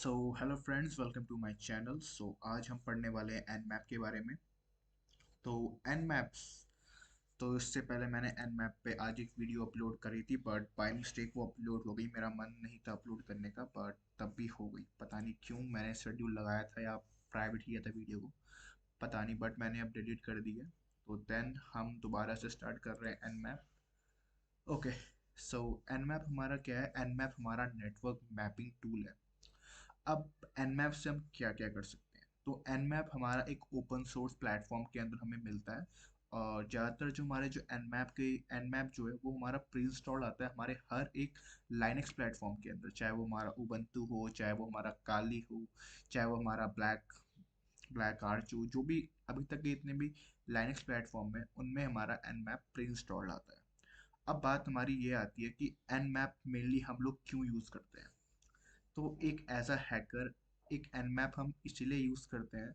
So hello friends, welcome to my channel. आज हम पढ़ने वाले हैं एन मैप के बारे में। तो एन मैप्स, तो इससे पहले मैंने एन मैप पे आज एक वीडियो अपलोड करी थी, बट बाय मिस्टेक वो अपलोड हो गई। मेरा मन नहीं था अपलोड करने का, बट तब भी हो गई। पता नहीं क्यों, मैंने शेड्यूल लगाया था या प्राइवेट किया था वीडियो को, पता नहीं, बट मैंने अब डिलीट कर दिया। तो देन हम दोबारा से स्टार्ट कर रहे हैं एन मैप। ओके। सो एन मैप हमारा क्या है? एन मैप हमारा नेटवर्क मैपिंग टूल है। अब nmap से हम क्या क्या कर सकते हैं? तो nmap हमारा एक ओपन सोर्स प्लेटफॉर्म के अंदर हमें मिलता है। और ज़्यादातर जो हमारे जो nmap जो है वो हमारा प्री इंस्टॉल आता है हमारे हर एक लाइनक्स प्लेटफॉर्म के अंदर, चाहे वो हमारा उबंटू हो, चाहे वो हमारा काली हो, चाहे वो हमारा ब्लैक आर्च हो, जो भी अभी तक के इतने भी लाइनक्स प्लेटफॉर्म है उनमें हमारा nmap प्री इंस्टॉल आता है। अब बात हमारी ये आती है कि nmap मेनली हम लोग क्यों यूज़ करते हैं। तो एक एज अ हैकर एक nmap हम इसलिए यूज़ करते हैं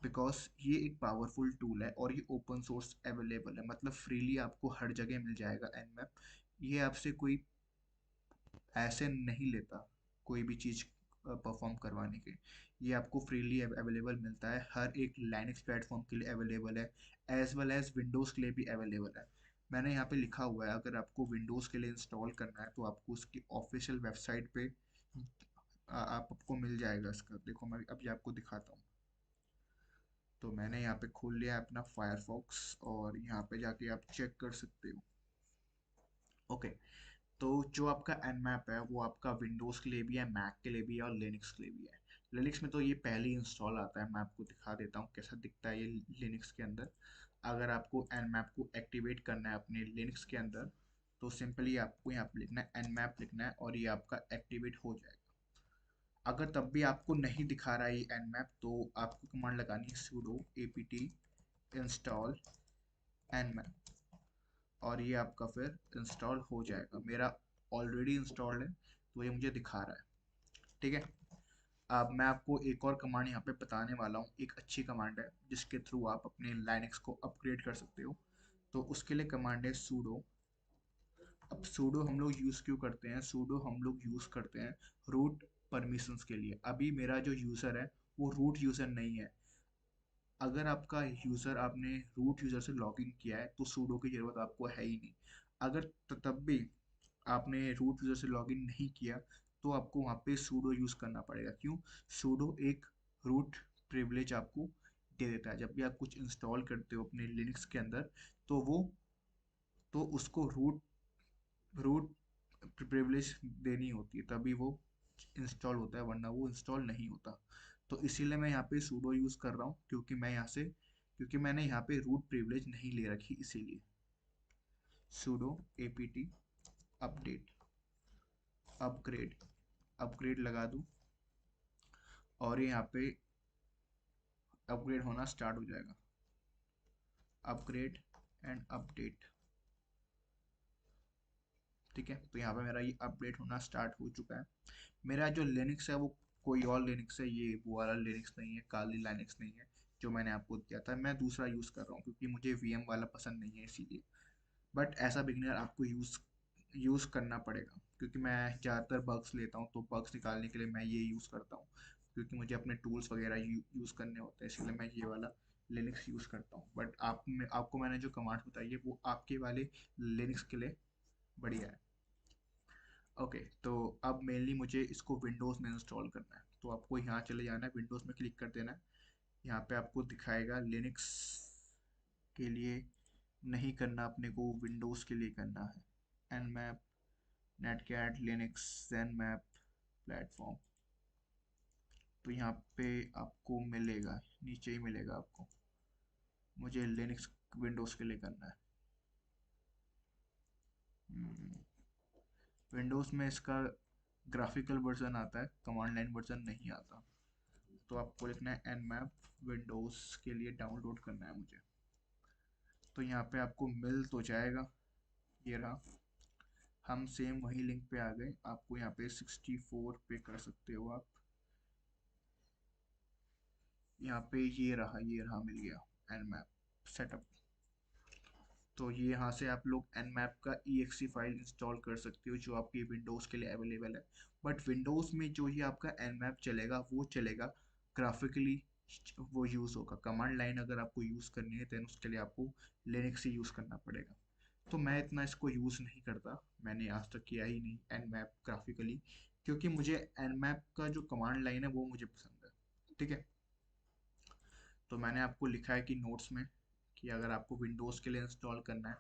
बिकॉज ये एक पावरफुल टूल है और ये ओपन सोर्स अवेलेबल है, मतलब फ्रीली आपको हर जगह मिल जाएगा nmap। ये आपसे कोई ऐसे नहीं लेता कोई भी चीज़ परफॉर्म करवाने के। ये आपको फ्रीली अवेलेबल मिलता है, हर एक लाइनक्स प्लेटफॉर्म के लिए अवेलेबल है, एज वेल एज विंडोज़ के लिए भी अवेलेबल है। मैंने यहाँ पे लिखा हुआ है, अगर आपको विंडोज़ के लिए इंस्टॉल करना है तो आपको उसकी ऑफिशियल वेबसाइट पे आपको मिल जाएगा। इसका देखो, मैं अभी आपको दिखाता हूँ। तो मैंने यहाँ पे खोल लिया है अपना फायरफॉक्स और यहाँ पे जाके आप चेक कर सकते हो। ओके। तो जो आपका nmap है वो आपका विंडोज़ के लिए भी है, मैक के लिए भी है और लिनक्स के लिए भी है। लिनक्स में तो ये पहले ही इंस्टॉल आता है, मैं आपको दिखा देता हूँ कैसा दिखता है ये लिनक्स के अंदर। अगर आपको nmap को एक्टिवेट करना है अपने लिनक्स के अंदर, तो सिंपली आपको यहाँ पे लिखना है nmap लिखना है और ये आपका एक्टिवेट हो जाएगा। अगर तब भी आपको नहीं दिखा रहा है ये nmap, तो आपको कमांड लगानी है sudo apt install nmap और ये आपका फिर इंस्टॉल हो जाएगा। मेरा ऑलरेडी इंस्टॉल्ड है तो ये मुझे दिखा रहा है। ठीक है। अब मैं आपको एक और कमांड यहाँ पे बताने वाला हूँ, एक अच्छी कमांड है जिसके थ्रू आप अपने लाइनक्स को अपग्रेड कर सकते हो। तो उसके लिए कमांड है sudo। अब सूडो हम लोग यूज़ क्यों करते हैं? सूडो हम लोग यूज़ करते हैं रूट परमिशंस के लिए। अभी मेरा जो यूज़र है वो रूट यूज़र नहीं है। अगर आपका यूज़र, आपने रूट यूज़र से लॉगिन किया है तो सूडो की ज़रूरत आपको है ही नहीं। अगर तब भी आपने रूट यूज़र से लॉगिन नहीं किया तो आपको वहाँ पे सूडो यूज़ करना पड़ेगा। क्यों? सूडो एक रूट प्रिविलेज आपको दे देता है। जब भी आप कुछ इंस्टॉल करते हो अपने लिनक्स के अंदर, तो वो तो उसको रूट रूट प्रिविलेज देनी होती है, तभी वो इंस्टॉल होता है, वरना वो इंस्टॉल नहीं होता। तो इसीलिए मैं यहाँ पे sudo यूज़ कर रहा हूँ, क्योंकि मैंने यहाँ पे रूट प्रिविलेज नहीं ले रखी, इसीलिए sudo apt update upgrade upgrade लगा दूँ और ये यहाँ पे अपग्रेड होना स्टार्ट हो जाएगा। Upgrade and update. ठीक है, तो यहाँ पे मेरा ये अपडेट होना स्टार्ट हो चुका है। मेरा जो लिनक्स है वो कोई और लिनक्स है, ये वो वाला लिनक्स नहीं है, काली लिनक्स नहीं है जो मैंने आपको दिया था। मैं दूसरा यूज़ कर रहा हूँ क्योंकि मुझे वीएम वाला पसंद नहीं है, इसीलिए। बट ऐसा बिगनर आपको यूज़ करना पड़ेगा, क्योंकि मैं ज़्यादातर बग्स लेता हूँ तो बग्स निकालने के लिए मैं ये यूज़ करता हूँ, क्योंकि मुझे अपने टूल्स वगैरह यूज़ करने होते हैं, इसलिए मैं ये वाला लिनक्स यूज़ करता हूँ। बट आपको मैंने जो कमांड बताई है वो आपके वाले लिनक्स के लिए बढ़िया है। ओके। तो अब मेनली मुझे इसको विंडोज़ में इंस्टॉल करना है, तो आपको यहाँ चले जाना है, विंडोज़ में क्लिक कर देना है। यहाँ पे आपको दिखाएगा लिनक्स के लिए नहीं करना, अपने को विंडोज़ के लिए करना है। nmap netcat linux zenmap platform. तो यहाँ पे आपको मिलेगा, नीचे ही मिलेगा आपको। मुझे लिनक्स विंडोज़ के लिए करना है। विंडोज़ में इसका ग्राफिकल वर्जन आता है, कमांड लाइन वर्जन नहीं आता। तो आपको लिखना है nmap विंडोज़ के लिए डाउनलोड करना है मुझे। तो यहाँ पे आपको मिल तो जाएगा, ये रहा। हम सेम वही लिंक पे आ गए, आपको यहाँ पे 64 पे कर सकते हो आप। यहाँ पे ये रहा, मिल गया nmap सेटअप। तो ये यहाँ से आप लोग nmap का exe फाइल इंस्टॉल कर सकते हो जो आपकी विंडोज़ के लिए अवेलेबल है। बट विंडोज़ में जो ये आपका nmap चलेगा वो चलेगा ग्राफिकली, वो यूज़ होगा। कमांड लाइन अगर आपको यूज़ करनी है देन उसके लिए आपको लिनक्स ही यूज़ करना पड़ेगा। तो मैं इतना इसको यूज़ नहीं करता, मैंने आज तक किया ही नहीं nmap ग्राफिकली, क्योंकि मुझे nmap का जो कमांड लाइन है वो मुझे पसंद है। ठीक है, तो मैंने आपको लिखा है कि नोट्स में कि अगर आपको विंडोज़ के लिए इंस्टॉल करना है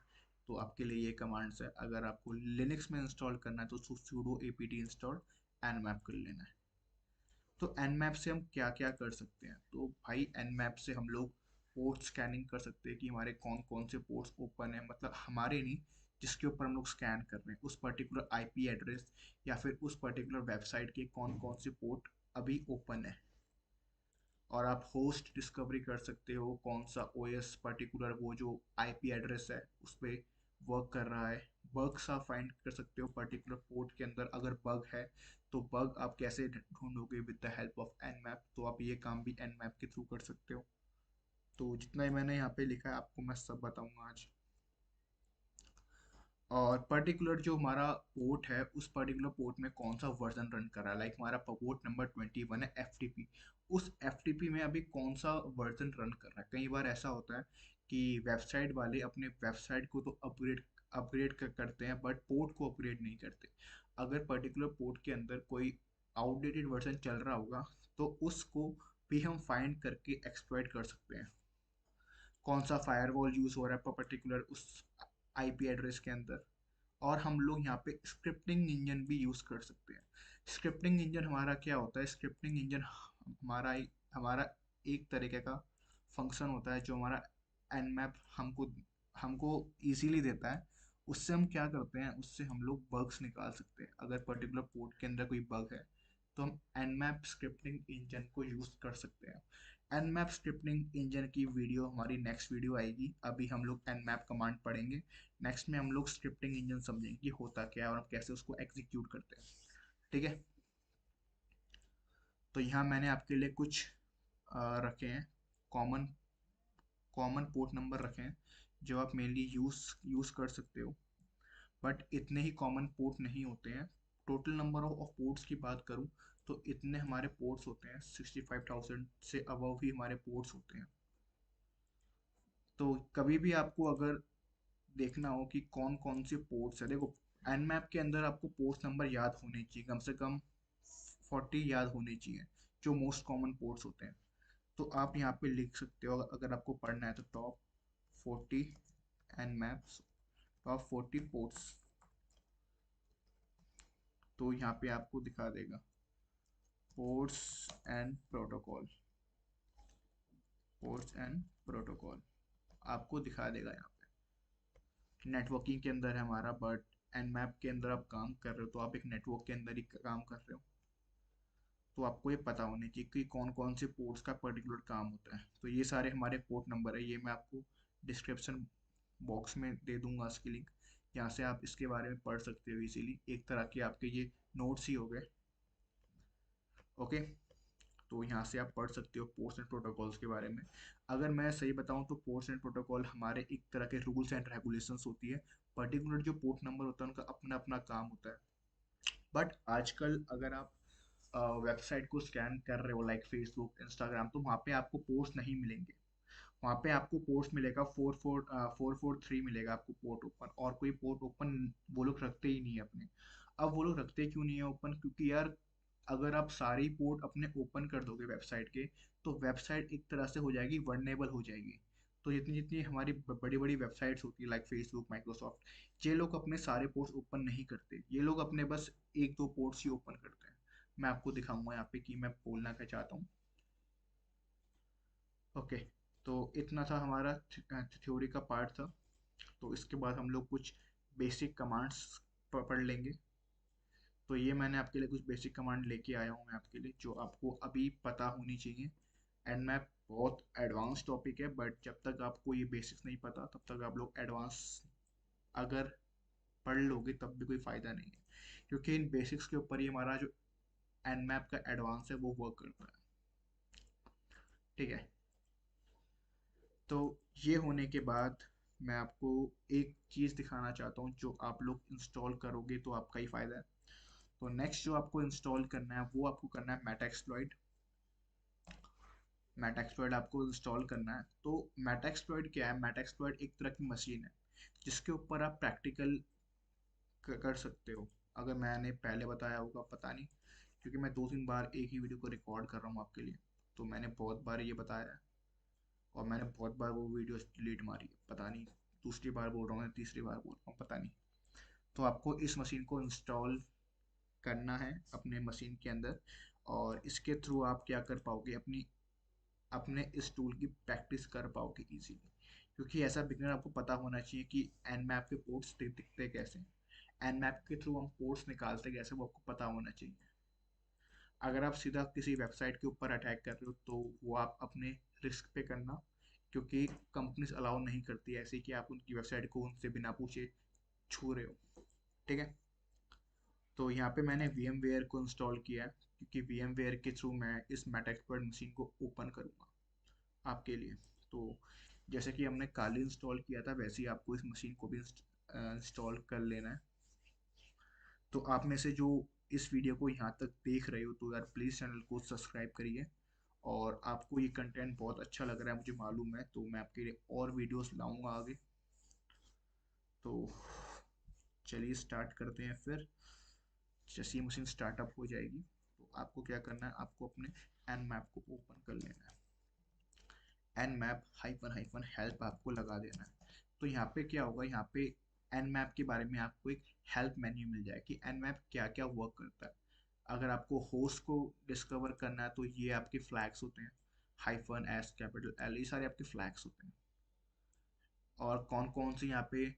तो आपके लिए ये कमांड्स है, अगर आपको लिनक्स में इंस्टॉल करना है तो sudo apt install nmap कर लेना है। तो nmap से हम क्या क्या कर सकते हैं, तो भाई nmap से हम लोग पोर्ट स्कैनिंग कर सकते हैं कि हमारे कौन कौन से पोर्ट्स ओपन है, मतलब हमारे नहीं, जिसके ऊपर हम लोग स्कैन कर रहे हैं उस पर्टिकुलर आईपी एड्रेस या फिर उस पर्टिकुलर वेबसाइट के कौन कौन से पोर्ट अभी ओपन है। और आप होस्ट डिस्कवरी कर सकते हो कौन सा ओएस पर्टिकुलर वो जो आईपी एड्रेस है उस पर वर्क कर रहा है। बग्स आप फाइंड कर सकते हो पर्टिकुलर पोर्ट के अंदर, अगर बग है तो बग आप कैसे ढूंढोगे with the help of nmap, तो आप ये काम भी nmap के थ्रू कर सकते हो। तो जितना ही मैंने यहाँ पे लिखा है आपको मैं सब बताऊंगा आज। और पर्टिकुलर जो हमारा पोर्ट है उस पर्टिकुलर पोर्ट में कौन सा वर्जन रन कर रहा है, लाइक हमारा पोर्ट नंबर 21 है FTP, उस FTP में अभी कौन सा वर्जन रन कर रहा है। कई बार ऐसा होता है कि वेबसाइट वाले अपने वेबसाइट को तो अपग्रेड करते हैं बट पोर्ट को अपग्रेड नहीं करते। अगर पर्टिकुलर पोर्ट के अंदर कोई आउटडेटेड वर्जन चल रहा होगा तो उसको भी हम फाइंड करके एक्सप्लॉइट कर सकते हैं, कौन सा फायरवॉल यूज हो रहा है पर्टिकुलर उस आईपी एड्रेस के अंदर। और हम लोग यहाँ पे स्क्रिप्टिंग इंजन भी यूज कर सकते हैं। स्क्रिप्टिंग इंजन हमारा क्या होता है, स्क्रिप्टिंग इंजन हमारा एक तरीके का फंक्शन होता है जो हमारा nmap हमको हमको इजीली देता है। उससे हम क्या करते हैं, उससे हम लोग बग्स निकाल सकते हैं। अगर पर्टिकुलर पोर्ट के अंदर कोई बग है तो हम nmap स्क्रिप्टिंग इंजन को यूज कर सकते हैं। nmap स्क्रिप्टिंग इंजन की वीडियो हमारी नेक्स्ट वीडियो आएगी, अभी हम लोग nmap कमांड पढ़ेंगे। नेक्स्ट में हम लोग स्क्रिप्टिंग इंजन समझेंगे कि होता क्या है और हम कैसे उसको एग्जीक्यूट करते हैं। ठीक है, तो यहाँ मैंने आपके लिए कुछ रखे हैं, कॉमन कॉमन पोर्ट नंबर रखे हैं जो आप मेनली यूज़ कर सकते हो। बट इतने ही कॉमन पोर्ट नहीं होते हैं। टोटल नंबर ऑफ पोर्ट्स की बात करूँ तो इतने हमारे पोर्ट्स होते हैं, 65,000 से अबव ही हमारे पोर्ट्स होते हैं। तो कभी भी आपको अगर देखना हो कि कौन कौन से पोर्ट्स है, देखो nmap के अंदर आपको पोर्ट नंबर याद होने चाहिए, कम से कम 40 याद होने चाहिए जो मोस्ट कॉमन पोर्ट्स होते हैं। तो आप यहाँ पे लिख सकते हो अगर आपको पढ़ना है तो टॉप 40 nmaps, टॉप 40 पोर्ट्स, तो यहाँ पे आपको दिखा देगा ports and protocol, ports and protocol आपको दिखा देगा यहाँ पे। नेटवर्किंग के अंदर है हमारा, बट nmap के अंदर आप काम कर रहे हो तो आप एक नेटवर्क के अंदर ही काम कर रहे हो, तो आपको ये पता होना चाहिए कि कौन कौन से पोर्ट्स का पर्टिकुलर काम होता है। तो ये सारे हमारे पोर्ट नंबर है, ये मैं आपको डिस्क्रिप्शन बॉक्स में दे दूंगा इसकी लिंक, यहाँ से आप इसके बारे में पढ़ सकते हो इजीली। एक तरह के आपके ये नोट्स ही हो गए। ओके, तो यहाँ से आप पढ़ सकते हो पोर्ट्स एंड प्रोटोकॉल्स के बारे में। अगर मैं सही बताऊँ तो पोर्ट्स एंड प्रोटोकॉल हमारे एक तरह के रूल्स एंड रेगुलेशंस होती है। पर्टिकुलर जो पोर्ट नंबर होता है उनका अपना अपना काम होता है। बट आजकल अगर आप वेबसाइट को स्कैन कर रहे हो लाइक फेसबुक इंस्टाग्राम, तो वहाँ पे आपको पोस्ट नहीं मिलेंगे। वहाँ पे आपको पोस्ट मिलेगा 443 मिलेगा आपको पोर्ट ओपन, और कोई पोर्ट ओपन वो लोग रखते ही नहीं है अपने। अब वो लोग रखते क्यों नहीं है ओपन, क्योंकि यार अगर आप सारी पोर्ट अपने ओपन कर दोगे वेबसाइट के तो वेबसाइट एक तरह से हो जाएगी वर्नेबल हो जाएगी। तो जितनी जितनी हमारी बड़ी बड़ी वेबसाइट्स होती है लाइक फेसबुक माइक्रोसॉफ्ट, ये लोग अपने सारे पोर्ट्स ओपन नहीं करते, ये लोग अपने बस एक दो पोर्ट्स ही ओपन करते हैं। मैं आपको दिखाऊंगा यहाँ पे कि मैं बोलना क्या चाहता हूँ। ओके, तो इतना था हमारा थ्योरी का पार्ट था। तो इसके बाद हम लोग कुछ बेसिक कमांड्स पढ़ लेंगे। तो ये मैंने आपके लिए कुछ बेसिक कमांड लेके आया हूँ मैं आपके लिए जो आपको अभी पता होनी चाहिए। एंड मैं बहुत एडवांस टॉपिक है, बट जब तक आपको ये बेसिक्स नहीं पता तब तक आप लोग एडवांस अगर पढ़ लोगे तब भी कोई फ़ायदा नहीं है, क्योंकि इन बेसिक्स के ऊपर ही हमारा जो nmap का एडवांस है वो वर्क करता है। ठीक है, तो ये होने के बाद मैं आपको एक चीज़ दिखाना चाहता हूँ जो आप लोग इंस्टॉल करोगे तो आपका ही फ़ायदा है। तो नेक्स्ट जो आपको इंस्टॉल करना है वो आपको करना है मेटाक्सप्लॉइट। मेटाक्सप्लॉइट आपको इंस्टॉल करना है। तो मेटाक्सप्लॉइट क्या है? मेटाक्सप्लॉइट एक तरह की मशीन है जिसके ऊपर आप प्रैक्टिकल कर सकते हो। अगर मैंने पहले बताया होगा पता नहीं, क्योंकि मैं 2-3 बार एक ही वीडियो को रिकॉर्ड कर रहा हूँ आपके लिए, तो मैंने बहुत बार ये बताया है और मैंने बहुत बार वो वीडियो डिलीट मारी है, पता नहीं दूसरी बार बोल रहा हूँ या तीसरी बार बोल रहा हूँ, पता नहीं। तो आपको इस मशीन को इंस्टॉल करना है अपने मशीन के अंदर, और इसके थ्रू आप क्या कर पाओगे, अपनी अपने इस टूल की प्रैक्टिस कर पाओगे इजीली। क्योंकि ऐसा बिगनर आपको पता होना चाहिए कि एन मैप के पोर्ट्स दिखते कैसे, एन मैप के थ्रू हम पोर्ट्स निकालते कैसे, वो आपको पता होना चाहिए। अगर आप सीधा किसी वेबसाइट के ऊपर अटैक कर रहे हो तो वो आप अपने रिस्क पे करना, क्योंकि कंपनीज अलाउ नहीं करती ऐसे कि आप उनकी वेबसाइट को उनसे बिना पूछे छू रहे हो। ठीक है। तो यहाँ पे मैंने VMware को इंस्टॉल किया है, क्योंकि VMware के थ्रू मैं इस मेटाक्सपर्ट मशीन को ओपन करूँगा आपके लिए। तो जैसे कि हमने काली इंस्टॉल किया था वैसे ही आपको इस मशीन को भी इंस्टॉल कर लेना है। तो आप में से जो इस वीडियो को यहाँ तक देख रहे हो तो यार प्लीज़ चैनल को सब्सक्राइब करिए, और आपको ये कंटेंट बहुत अच्छा लग रहा है मुझे मालूम है, तो मैं आपके लिए और वीडियोस लाऊंगा आगे। तो चलिए स्टार्ट करते हैं फिर। जैसे ही मशीन स्टार्टअप हो जाएगी तो आपको क्या करना है, आपको अपने एन मैप को ओपन कर लेना है। N map hyphen hyphen help आपको लगा देना है। तो यहाँ पे क्या होगा, यहाँ पे एन मैप के बारे में आपको एक हेल्प मेन्यू मिल जाए कि एन मैप क्या क्या वर्क करता है। अगर आपको होस्ट को डिस्कवर करना है तो ये आपके फ्लैग्स होते हैं, हाइफन एस कैपिटल एल, ये सारे आपके फ्लैग्स होते हैं। और कौन कौन सी यहाँ पे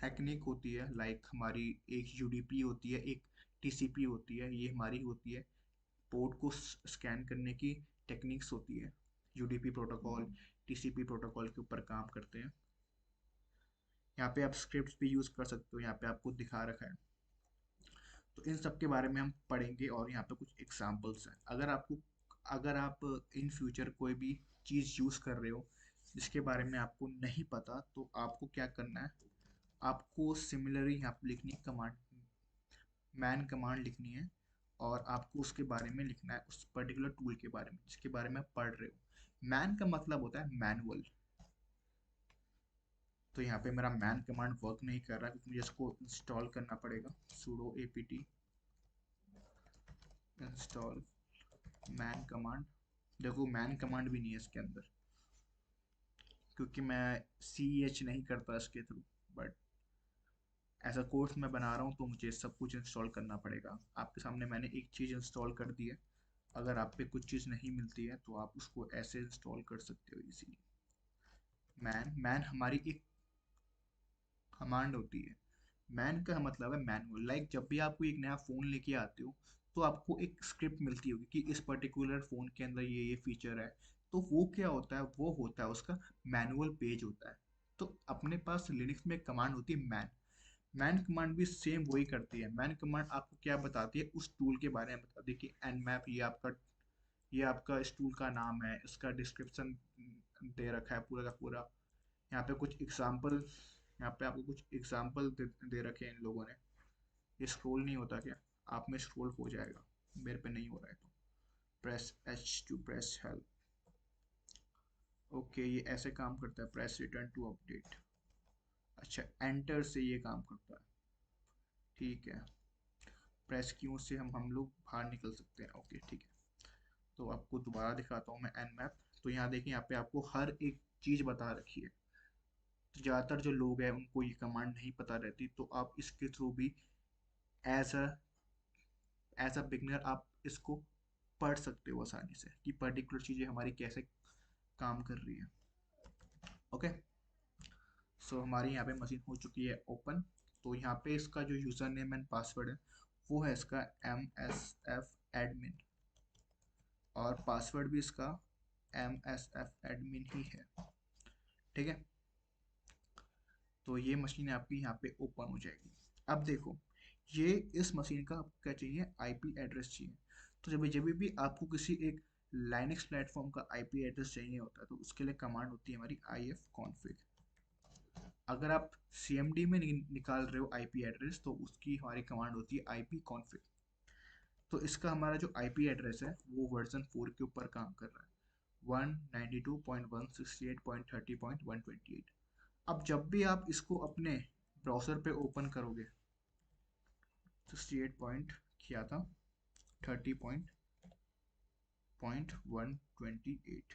टेक्निक होती है, लाइक हमारी एक यूडीपी होती है, एक टीसीपी होती है, ये हमारी होती है पोर्ट को स्कैन करने की टेक्निक्स होती है। यूडीपी प्रोटोकॉल टीसीपी प्रोटोकॉल के ऊपर काम करते हैं। यहाँ पे आप स्क्रिप्ट्स भी यूज़ कर सकते हो, यहाँ पे आपको दिखा रखा है। तो इन सब के बारे में हम पढ़ेंगे, और यहाँ पे कुछ एग्जांपल्स हैं। अगर आप इन फ्यूचर कोई भी चीज़ यूज़ कर रहे हो जिसके बारे में आपको नहीं पता, तो आपको क्या करना है, आपको सिमिलरली यहाँ पे लिखनी कमांड, मैन कमांड लिखनी है, और आपको उसके बारे में लिखना है, उस पर्टिकुलर टूल के बारे में जिसके बारे में आप पढ़ रहे हो। मैन का मतलब होता है मैनुअल। तो यहाँ पे मेरा मैन कमांड वर्क नहीं कर रहा क्योंकि मुझे इसको इंस्टॉल करना पड़ेगा। sudo apt install man command. देखो मैन कमांड भी नहीं है इसके अंदर, क्योंकि मैं नहीं करता इसके थ्रू। बट ऐसा कोर्स मैं बना रहा हूँ तो मुझे सब कुछ इंस्टॉल करना पड़ेगा। आपके सामने मैंने एक चीज़ इंस्टॉल कर दी है, अगर आप पे कुछ चीज़ नहीं मिलती है तो आप उसको ऐसे इंस्टॉल कर सकते हो इजीली। मैन मैन हमारी एक कमांड होती है। मैन का मतलब है मैनुअल। लाइक जब भी आप कोई एक नया फ़ोन लेके आते हो तो आपको एक स्क्रिप्ट मिलती होगी कि इस पर्टिकुलर फ़ोन के अंदर ये फीचर है। तो वो क्या होता है, वो होता है उसका मैनुअल पेज होता है। तो अपने पास लिनक्स में कमांड होती है मैन। मैन कमांड भी सेम वही करती है। मैन कमांड आपको क्या बताती है, उस टूल के बारे में बताती है कि nmap ये आपका इस टूल का नाम है, इसका डिस्क्रिप्शन दे रखा है पूरा का पूरा। यहाँ पे कुछ एग्जाम्पल, यहाँ पे आपको कुछ एग्जाम्पल दे रखे हैं इन लोगों ने। ये स्क्रॉल नहीं होता क्या? आप में स्क्रॉल हो जाएगा, मेरे पे नहीं हो रहा है। तो press H two press help. Okay, ये ऐसे काम करता है, प्रेस रिटर्न टू अपडेट। अच्छा, एंटर से ये काम करता है, ठीक है। प्रेस क्यू से हम लोग बाहर निकल सकते हैं, ओके ठीक है। तो आपको दोबारा दिखाता हूँ मैं एन मैप। तो यहाँ देखिए, यहाँ पे आपको हर एक चीज़ बता रखी है। तो ज़्यादातर जो लोग हैं उनको ये कमांड नहीं पता रहती, तो आप इसके थ्रू भी एज अ बिगनर आप इसको पढ़ सकते हो आसानी से कि पर्टिकुलर चीज़ें हमारी कैसे काम कर रही है। ओके। सो हमारी यहाँ पे मशीन हो चुकी है ओपन। तो यहाँ पे इसका जो यूज़र नेम एंड पासवर्ड है वो है इसका MSF एडमिन, और पासवर्ड भी इसका MSF एडमिन ही है। ठीक है। तो ये मशीन आपकी यहाँ पे ओपन हो जाएगी। अब देखो, ये इस मशीन का आपको क्या चाहिए, IP एड्रेस चाहिए। तो जब जब भी आपको किसी एक लाइनक्स प्लेटफॉर्म का आईपी एड्रेस चाहिए होता है तो उसके लिए कमांड होती है हमारी ifconfig। अगर आप CMD में निकाल रहे हो आईपी एड्रेस तो उसकी हमारी कमांड होती है ipconfig। तो इसका हमारा जो आईपी एड्रेस है वो वर्जन 4 के ऊपर काम कर रहा है, 192.168.30.128। अब जब भी आप इसको अपने ब्राउज़र पे ओपन करोगे, 68 पॉइंट किया था 30.128,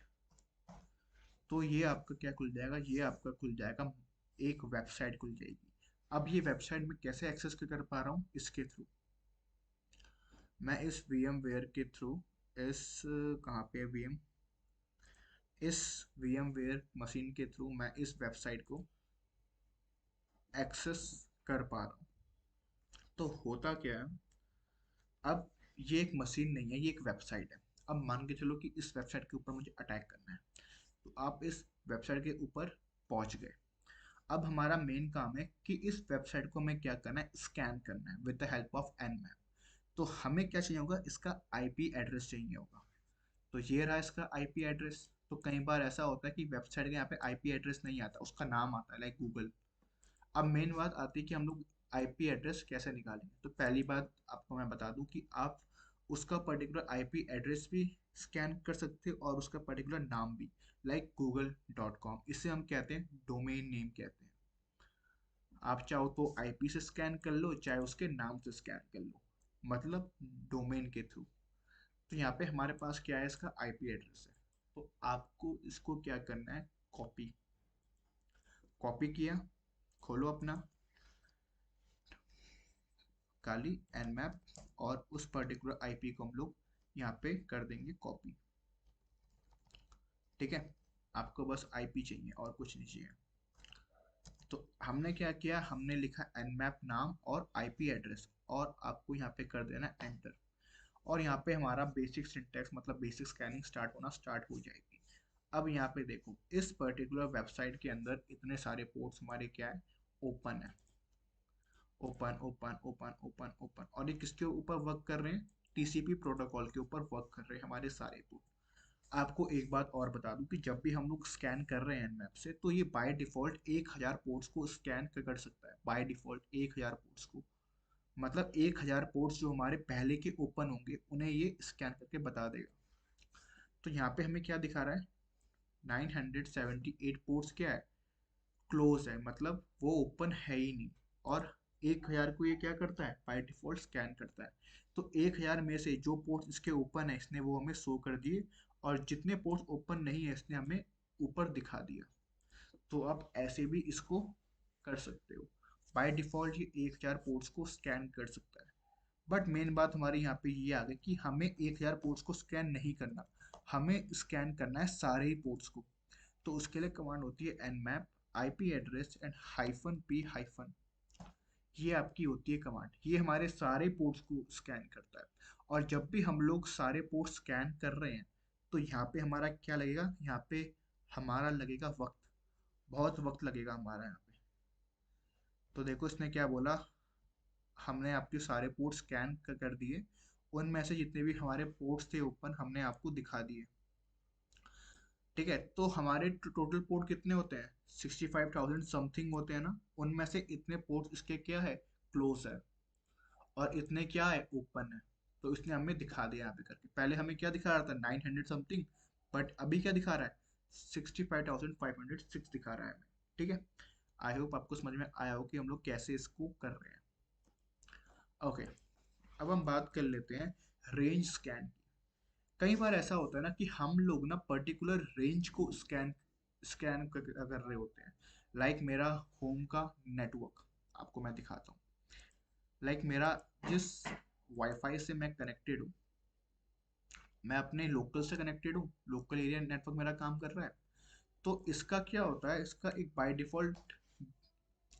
तो ये आपका क्या खुल जाएगा, ये आपका खुल जाएगा, एक वेबसाइट खुल जाएगी। अब ये वेबसाइट मैं कैसे एक्सेस कर पा रहा हूँ, इसके थ्रू मैं इस VMware के थ्रू, इस कहाँ पे VM, इस VMware मशीन के थ्रू मैं इस वेबसाइट को एक्सेस कर पा रहा हूँ। तो होता क्या है, अब ये एक मशीन नहीं है, ये एक वेबसाइट है। अब मान के चलो कि इस वेबसाइट के ऊपर मुझे अटैक करना है, तो आप इस वेबसाइट के ऊपर पहुंच गए। अब हमारा मेन काम है कि इस वेबसाइट को हमें क्या करना है, स्कैन करना है with the help of Nmap। तो हमें क्या चाहिए होगा, इसका आईपी एड्रेस चाहिए होगा। तो ये रहा इसका आईपी एड्रेस। तो कई बार ऐसा होता है कि वेबसाइट के यहाँ पे आईपी एड्रेस नहीं आता, उसका नाम आता है लाइक गूगल। अब मेन बात आती है कि हम लोग आईपी एड्रेस कैसे निकालेंगे। तो पहली बात आपको मैं बता दूं कि आप उसका पर्टिकुलर आईपी एड्रेस भी स्कैन कर सकते हो और उसका पर्टिकुलर नाम भी, लाइक google.com, इसे हम कहते हैं डोमेन नेम कहते हैं। आप चाहो तो आईपी से स्कैन कर लो, चाहे उसके नाम से स्कैन कर लो, मतलब डोमेन के थ्रू। तो यहाँ पे हमारे पास क्या है, इसका आईपी एड्रेस है। तो आपको इसको क्या करना है, कॉपी। कॉपी किया, खोलो अपना काली Nmap, और उस पर्टिकुलर आईपी को हम लोग यहाँ पे कर देंगे कॉपी। ठीक है, आपको बस आईपी चाहिए और कुछ नहीं चाहिए। तो हमने क्या किया, हमने लिखा Nmap नाम और आईपी एड्रेस, और आपको यहाँ पे कर देना एंटर। और यहाँ पे हमारा बेसिक सिंटैक्स मतलब बेसिक स्कैनिंग स्टार्ट होना स्टार्ट हो जाएगी। अब यहाँ पे देखो, इस पर्टिकुलर वेबसाइट के अंदर इतने सारे पोर्ट्स हमारे क्या है, ओपन है। Open open open open open, और ये किसके ऊपर वर्क कर रहे हैं, टीसीपी प्रोटोकॉल के ऊपर वर्क कर रहे हैं हमारे सारे पोर्ट। आपको एक बात और बता दूं कि जब भी हम लोग स्कैन कर रहे हैं Nmap से, तो ये बाय डिफॉल्ट 1000 पोर्ट्स को स्कैन कर सकता है। बाय डिफॉल्ट 1000 पोर्ट्स को, मतलब 1000 पोर्ट्स जो हमारे पहले के ओपन होंगे उन्हें ये स्कैन करके बता देगा। तो यहाँ पे हमें क्या दिखा रहा है, 978 पोर्ट्स क्या है, क्लोज है, मतलब वो ओपन है ही नहीं। और 1000 को ये क्या करता है, बाय डिफॉल्ट स्कैन करता है। तो 1000 में से जो पोर्ट्स इसके ओपन है इसने वो हमें शो कर दिए, और जितने पोर्ट्स ओपन नहीं है इसने हमें ऊपर दिखा दिया। तो आप ऐसे भी इसको कर सकते हो। बाय डिफॉल्ट ये 1000 पोर्ट्स को स्कैन कर सकता है। बट मेन बात हमारी यहाँ पे ये आ गई कि हमें 1000 पोर्ट्स को स्कैन नहीं करना, हमें स्कैन करना है सारे ही पोर्ट्स को। तो उसके लिए कमांड होती है Nmap IP address and -p-, ये आपकी होती है कमांड। ये हमारे सारे पोर्ट्स को स्कैन करता है। और जब भी हम लोग सारे पोर्ट्स स्कैन कर रहे हैं तो यहाँ पे हमारा क्या लगेगा, यहाँ पे हमारा लगेगा वक्त, बहुत वक्त लगेगा हमारा यहाँ पे। तो देखो इसने क्या बोला, हमने आपके सारे पोर्ट स्कैन कर दिए, उनमें से जितने भी हमारे पोर्ट्स थे ओपन हमने आपको दिखा दिए। ठीक है, तो हमारे टोटल पोर्ट कितने होते हैं, 65,000 समथिंग होते हैं ना। उनमें से इतने पोर्ट इसके क्या है, क्लोज है, और इतने क्या है, ओपन है। तो इसने हमें दिखा दिया यहाँ पे करके। पहले हमें क्या दिखा रहा था, 900 समथिंग, बट अभी क्या दिखा रहा है, 65,506 दिखा रहा है हमें। ठीक है, आई होप आपको समझ में आया हो कि हम लोग कैसे इसको कर रहे हैं। ओके, अब हम बात कर लेते हैं रेंज स्कैन की। कई बार ऐसा होता है ना कि हम लोग ना पर्टिकुलर रेंज को स्कैन स्कैन कर रहे होते हैं। लाइक मेरा होम का नेटवर्क आपको मैं दिखाता हूँ। लाइक मेरा जिस वाईफाई से मैं कनेक्टेड हूँ, मैं अपने लोकल से कनेक्टेड हूँ, लोकल एरिया नेटवर्क मेरा काम कर रहा है। तो इसका क्या होता है, इसका एक बाय डिफॉल्ट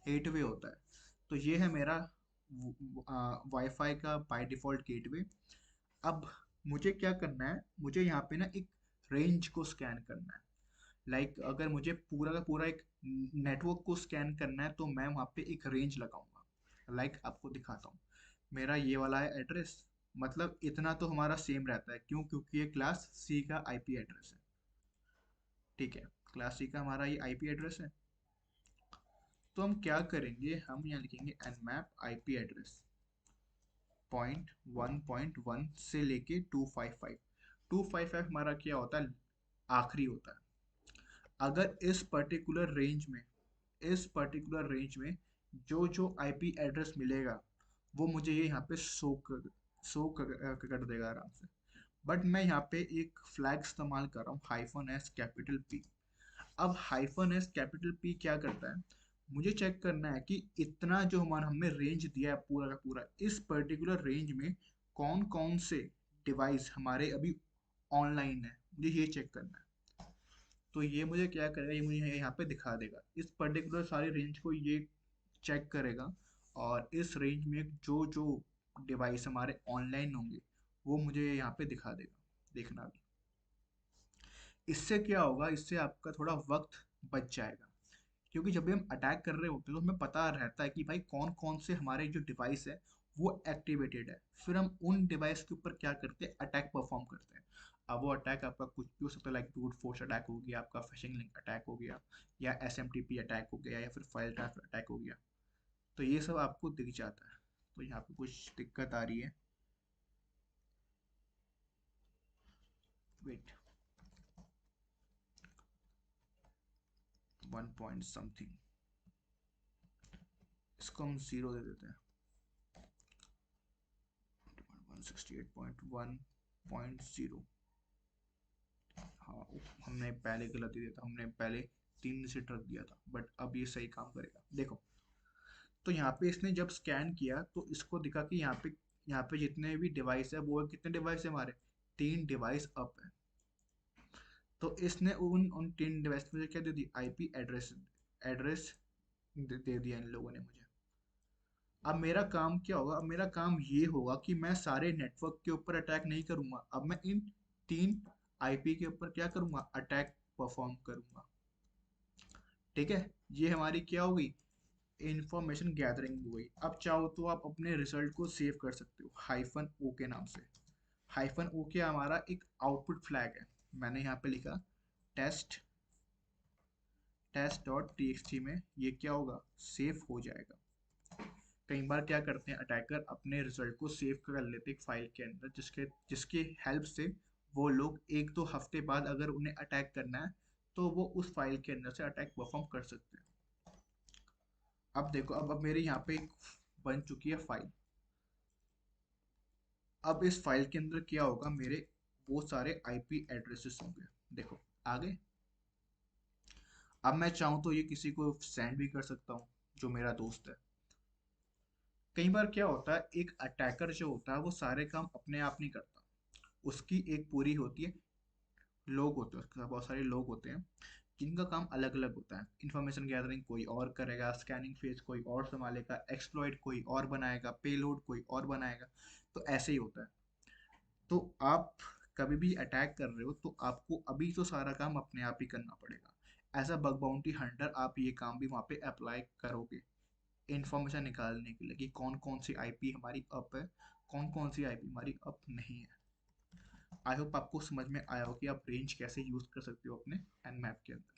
8 वे होता है। तो ये है मेरा वाईफाई का बाय डिफॉल्ट गेटवे। अब मुझे क्या करना है, मुझे यहाँ पे ना एक रेंज को स्कैन करना है। लाइक अगर मुझे पूरा का पूरा एक नेटवर्क को स्कैन करना है तो मैं वहाँ पे एक रेंज लगाऊंगा। लाइक आपको दिखाता हूँ, मेरा ये वाला है एड्रेस, मतलब इतना तो हमारा सेम रहता है, क्यों? क्योंकि ये क्लास सी का आईपी एड्रेस है। ठीक है, क्लास सी का हमारा ये आईपी एड्रेस है। तो हम क्या करेंगे, हम यहाँ लिखेंगे nmap आईपी एड्रेस 0.1.1 से लेके 255। 255 हमारा क्या होता है, आखिरी होता है। अगर इस पर्टिकुलर रेंज में जो जो आईपी एड्रेस मिलेगा वो मुझे ये यहाँ पे शो कर देगा आराम से। बट मैं यहाँ पे एक फ्लैग इस्तेमाल कर रहा हूँ, -S। अब -S क्या करता है, मुझे चेक करना है कि इतना जो हमारा हमने रेंज दिया है पूरा का पूरा, इस पर्टिकुलर रेंज में कौन कौन से डिवाइस हमारे अभी ऑनलाइन है, मुझे ये चेक करना है। तो ये मुझे क्या करेगा, ये मुझे यहाँ पे दिखा देगा इस पर्टिकुलर सारी रेंज को, ये चेक करेगा। और इस रेंज में जो जो डिवाइस हमारे ऑनलाइन होंगे वो मुझे यहाँ पे दिखा देगा, देखना भी। इससे क्या होगा, इससे आपका थोड़ा वक्त बच जाएगा, क्योंकि जब भी हम अटैक कर रहे होते हैं तो हमें पता रहता है कि भाई कौन कौन से हमारे जो डिवाइस है वो एक्टिवेटेड है। फिर हम उन डिवाइस के ऊपर क्या करते हैं, अटैक परफॉर्म करते हैं। अब वो अटैक आपका कुछ भी हो सकता है, लाइक ब्रूट फोर्स अटैक हो गया, आपका फिशिंग लिंक अटैक हो गया, या एसएमटीपी अटैक हो गया, या फिर फाइल ट्रांसफर अटैक हो गया। तो ये सब आपको दिख जाता है। तो यहाँ पे कुछ दिक्कत आ रही है, वेट, 1 पॉइंट समथिंग, इसको हम 0 दे देते हैं। 168.1.0। हाँ, हमने पहले गलत दिया था, हमने पहले 3 डिजिट रख दिया था, बट अब ये सही काम करेगा, देखो। तो यहाँ पे इसने जब स्कैन किया तो इसको दिखा कि यहाँ पे जितने भी डिवाइस है वो कितने डिवाइस है हमारे, 3 डिवाइस अप है। तो इसने उन उन 3 डिवाइस में क्या दे दी, आईपी एड्रेस एड्रेस दे दिया इन लोगों ने मुझे। अब मेरा काम क्या होगा, अब मेरा काम ये होगा कि मैं सारे नेटवर्क के ऊपर अटैक नहीं करूंगा, अब मैं इन 3 आईपी के ऊपर क्या करूंगा, अटैक परफॉर्म करूंगा। ठीक है, ये हमारी क्या होगी, इंफॉर्मेशन गैदरिंग हो गई। अब चाहो तो आप अपने रिजल्ट को सेव कर सकते हो -O के नाम से। -O के हमारा एक आउटपुट फ्लैग है, मैंने यहाँ पे लिखा टेस्ट टेस्ट.txt में, ये क्या होगा, सेव हो जाएगा। कई बार क्या करते हैं अटैकर, अपने रिजल्ट को सेव कर लेते हैं एक फाइल के अंदर, जिसके जिसके हेल्प से वो लोग 1-2 हफ्ते बाद अगर उन्हें अटैक करना है तो वो उस फाइल के अंदर से अटैक परफॉर्म कर सकते हैं। अब देखो, अब मेरे यहाँ पे एक बन चुकी है फाइल। अब इस फाइल के अंदर क्या होगा, मेरे वो सारे आईपी एड्रेसेस होंगे। देखो आगे, अब मैं चाहूँ तो ये किसी को सेंड भी कर सकता हूँ जो मेरा दोस्त है। कई बार क्या होता है, एक अटैकर जो होता है वो सारे काम अपने आप नहीं करता, उसकी एक पूरी होती है, लोग होते हैं उसके साथ, बहुत सारे लोग होते हैं जिनका काम अलग अलग होता है। इंफॉर्मेशन गैदरिंग कोई और करेगा, स्कैनिंग फेज कोई और संभालेगा, एक्सप्लॉइट कोई और बनाएगा, पेलोड कोई और बनाएगा। तो ऐसे ही होता है। तो आप कभी भी अटैक कर रहे हो तो आपको अभी तो सारा काम अपने आप ही करना पड़ेगा। As a bug bounty hunter आप ये काम भी वहाँ पे अप्लाई करोगे, इंफॉर्मेशन निकालने के लिए कि कौन कौन सी आईपी हमारी अप है, कौन कौन सी आईपी हमारी अप नहीं है। आई होप आपको समझ में आया हो कि आप रेंज कैसे यूज कर सकते हो अपने nmap के अंदर।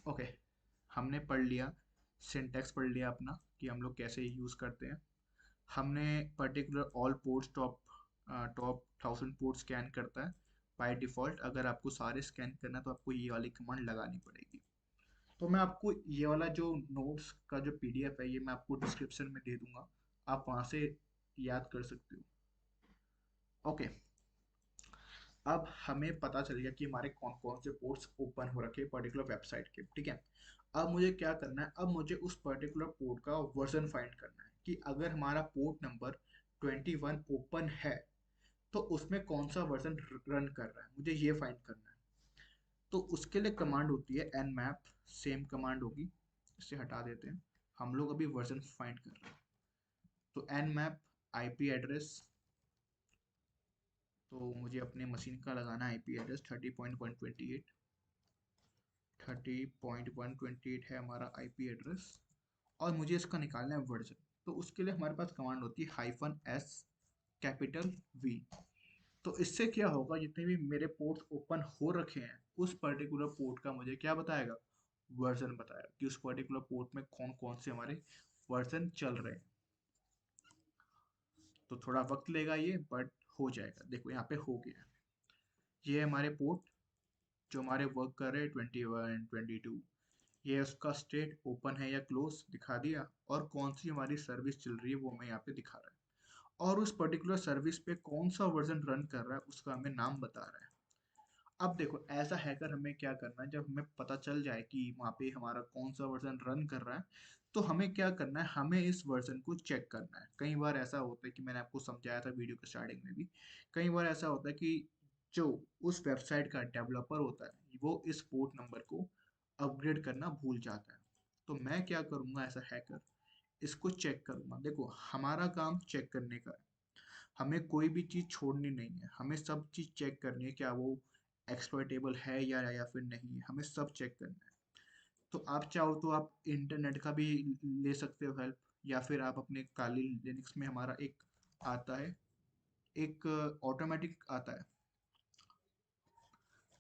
ओके, हमने पढ़ लिया, सिंटैक्स पढ़ लिया अपना कि हम लोग कैसे यूज करते हैं। हमने particular all ports, top top 1000 port scan करता है बाय डिफॉल्ट। अगर आपको सारे स्कैन करना है तो आपको ये वाली कमांड लगानी पड़ेगी। तो मैं आपको ये वाला जो नोट्स का जो पीडीएफ है ये मैं आपको डिस्क्रिप्शन में दे दूंगा, आप वहाँ से याद कर सकते हो। ओके, अब हमें पता चल गया कि हमारे कौन कौन से पोर्ट्स ओपन हो रखे पर्टिकुलर वेबसाइट के। ठीक है, अब मुझे क्या करना है, अब मुझे उस पर्टिकुलर पोर्ट का वर्जन फाइंड करना है कि अगर हमारा पोर्ट नंबर 21 ओपन है तो उसमें कौन सा वर्जन रन कर रहा है, मुझे ये फाइंड करना है। तो उसके लिए कमांड होती है nmap, सेम कमांड होगी, इसे हटा देते हैं। हम लोग अभी वर्जन फाइंड कर रहे हैं, तो nmap आईपी एड्रेस, तो मुझे अपने मशीन का लगाना है आईपी एड्रेस 30.128। 30.128 है हमारा आईपी एड्रेस, और मुझे इसका निकालना है वर्जन। तो उसके लिए हमारे पास कमांड होती है -S कैपिटल वी। तो इससे क्या होगा, जितने भी मेरे पोर्ट्स ओपन हो रखे हैं उस पर्टिकुलर पोर्ट का मुझे क्या बताएगा, वर्जन बताएगा कि उस पर्टिकुलर पोर्ट में कौन कौन से हमारे वर्जन चल रहे हैं। तो थोड़ा वक्त लेगा ये, बट हो जाएगा। देखो यहाँ पे हो गया, ये है हमारे पोर्ट जो हमारे वर्क कर रहे हैं 21 22। ये उसका स्टेट ओपन है या क्लोज दिखा दिया, और कौन सी हमारी सर्विस चल रही है वो हमें यहाँ पे दिखा रहा है, और उस पर्टिकुलर सर्विस पे कौन सा वर्जन रन कर रहा है उसका हमें नाम बता रहा है। अब देखो एज अ हैकर हमें क्या करना है, जब हमें पता चल जाए कि वहाँ पे हमारा कौन सा वर्जन रन कर रहा है, तो हमें क्या करना है, हमें इस वर्जन को चेक करना है। कई बार ऐसा होता है कि मैंने आपको समझाया था वीडियो के स्टार्टिंग में भी, कई बार ऐसा होता है कि जो उस वेबसाइट का डेवलपर होता है वो इस पोर्ट नंबर को अपग्रेड करना भूल जाता है। तो मैं क्या करूँगा एज अ हैकर, इसको चेक करूँगा। देखो हमारा काम चेक करने का है, हमें कोई भी चीज़ छोड़नी नहीं है, हमें सब चीज़ चेक करनी है, क्या वो एक्सप्लॉइटेबल है या फिर नहीं है, हमें सब चेक करना है। तो आप चाहो तो आप इंटरनेट का भी ले सकते हो हेल्प, या फिर आप अपने काली लिनक्स में हमारा एक आता है, एक ऑटोमेटिक आता है,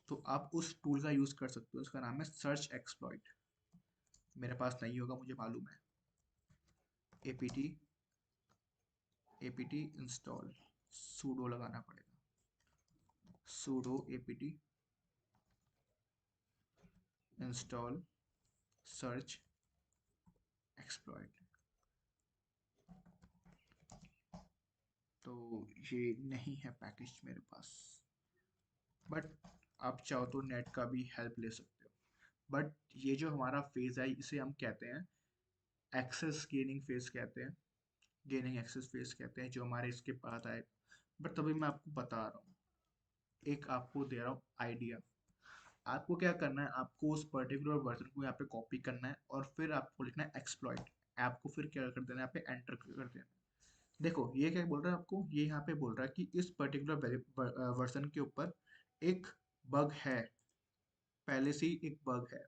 तो आप उस टूल का यूज़ कर सकते हो। उसका नाम है सर्च एक्सप्लॉइट। मेरे पास नहीं होगा मुझे मालूम है। एपीटी एपीटी इंस्टॉल, सूडो लगाना पड़ेगा, pseudo APT install search exploit. तो ये नहीं है पैकेज मेरे पास, बट आप चाहो तो नेट का भी हेल्प ले सकते हो। बट ये जो हमारा फेज है इसे हम कहते हैं एक्सेस गेनिंग फेज कहते हैं, गेनिंग एक्सेस फेज कहते हैं, जो हमारे इसके बाद आएगा। बट तभी मैं आपको बता रहा हूँ, एक आपको दे रहा हूँ आइडिया। आपको क्या करना है, आपको उस पर्टिकुलर वर्जन को यहाँ पे कॉपी करना है, और फिर आपको लिखना है एक्सप्लॉइट। आपको फिर क्या कर देना है, यहाँ पे एंटर कर देना है। देखो ये क्या बोल रहा है आपको, ये यहाँ पे बोल रहा है कि इस पर्टिकुलर वर्जन के ऊपर एक बग है, पहले से ही एक बग है।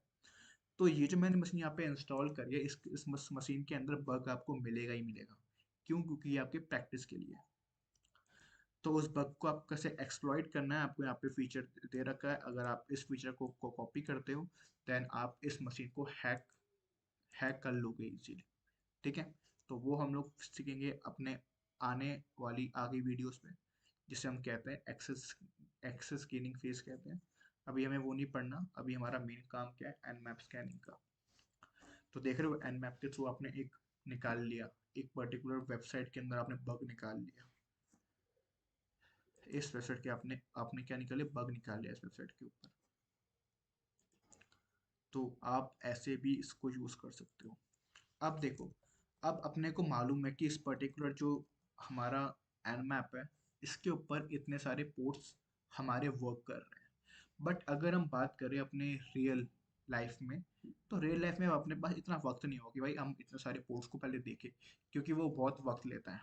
तो ये जो मैंने मशीन यहाँ पे इंस्टॉल करी है, इस मशीन के अंदर बग आपको मिलेगा ही मिलेगा। क्यों? क्योंकि ये आपके प्रैक्टिस के लिए है। तो उस बग को आप कैसे एक्सप्लॉइट करना है, आपको यहाँ पे फीचर दे रखा है। अगर आप इस फीचर को कॉपी करते हो, देन आप इस मशीन को हैक कर लोगे इजीली। ठीक है, तो वो हम लोग सीखेंगे अपने आने वाली आगे वीडियोस में, जिसे हम कहते हैं एक्सेस एक्सेस गेनिंग फेज कहते हैं। अभी हमें वो नहीं पढ़ना, अभी हमारा मेन काम क्या है, एन मैप स्कैनिंग का। तो देख रहे हो एन मैप के थ्रू आपने एक निकाल लिया, एक पर्टिकुलर वेबसाइट के अंदर आपने बग निकाल लिया। इस वेबसाइट के आपने आपने क्या निकाले, बग निकाल लिया इस वेबसाइट के ऊपर। तो आप ऐसे भी इसको यूज कर सकते हो। अब देखो, अब अपने को मालूम है कि इस पर्टिकुलर जो हमारा एनमैप है, इसके ऊपर इतने सारे पोर्ट्स हमारे वर्क कर रहे हैं। बट अगर हम बात करें अपने रियल लाइफ में, तो रियल लाइफ में अपने पास इतना वक्त नहीं होगा कि भाई हम इतने सारे पोर्ट्स को पहले देखें, क्योंकि वो बहुत वक्त लेता है।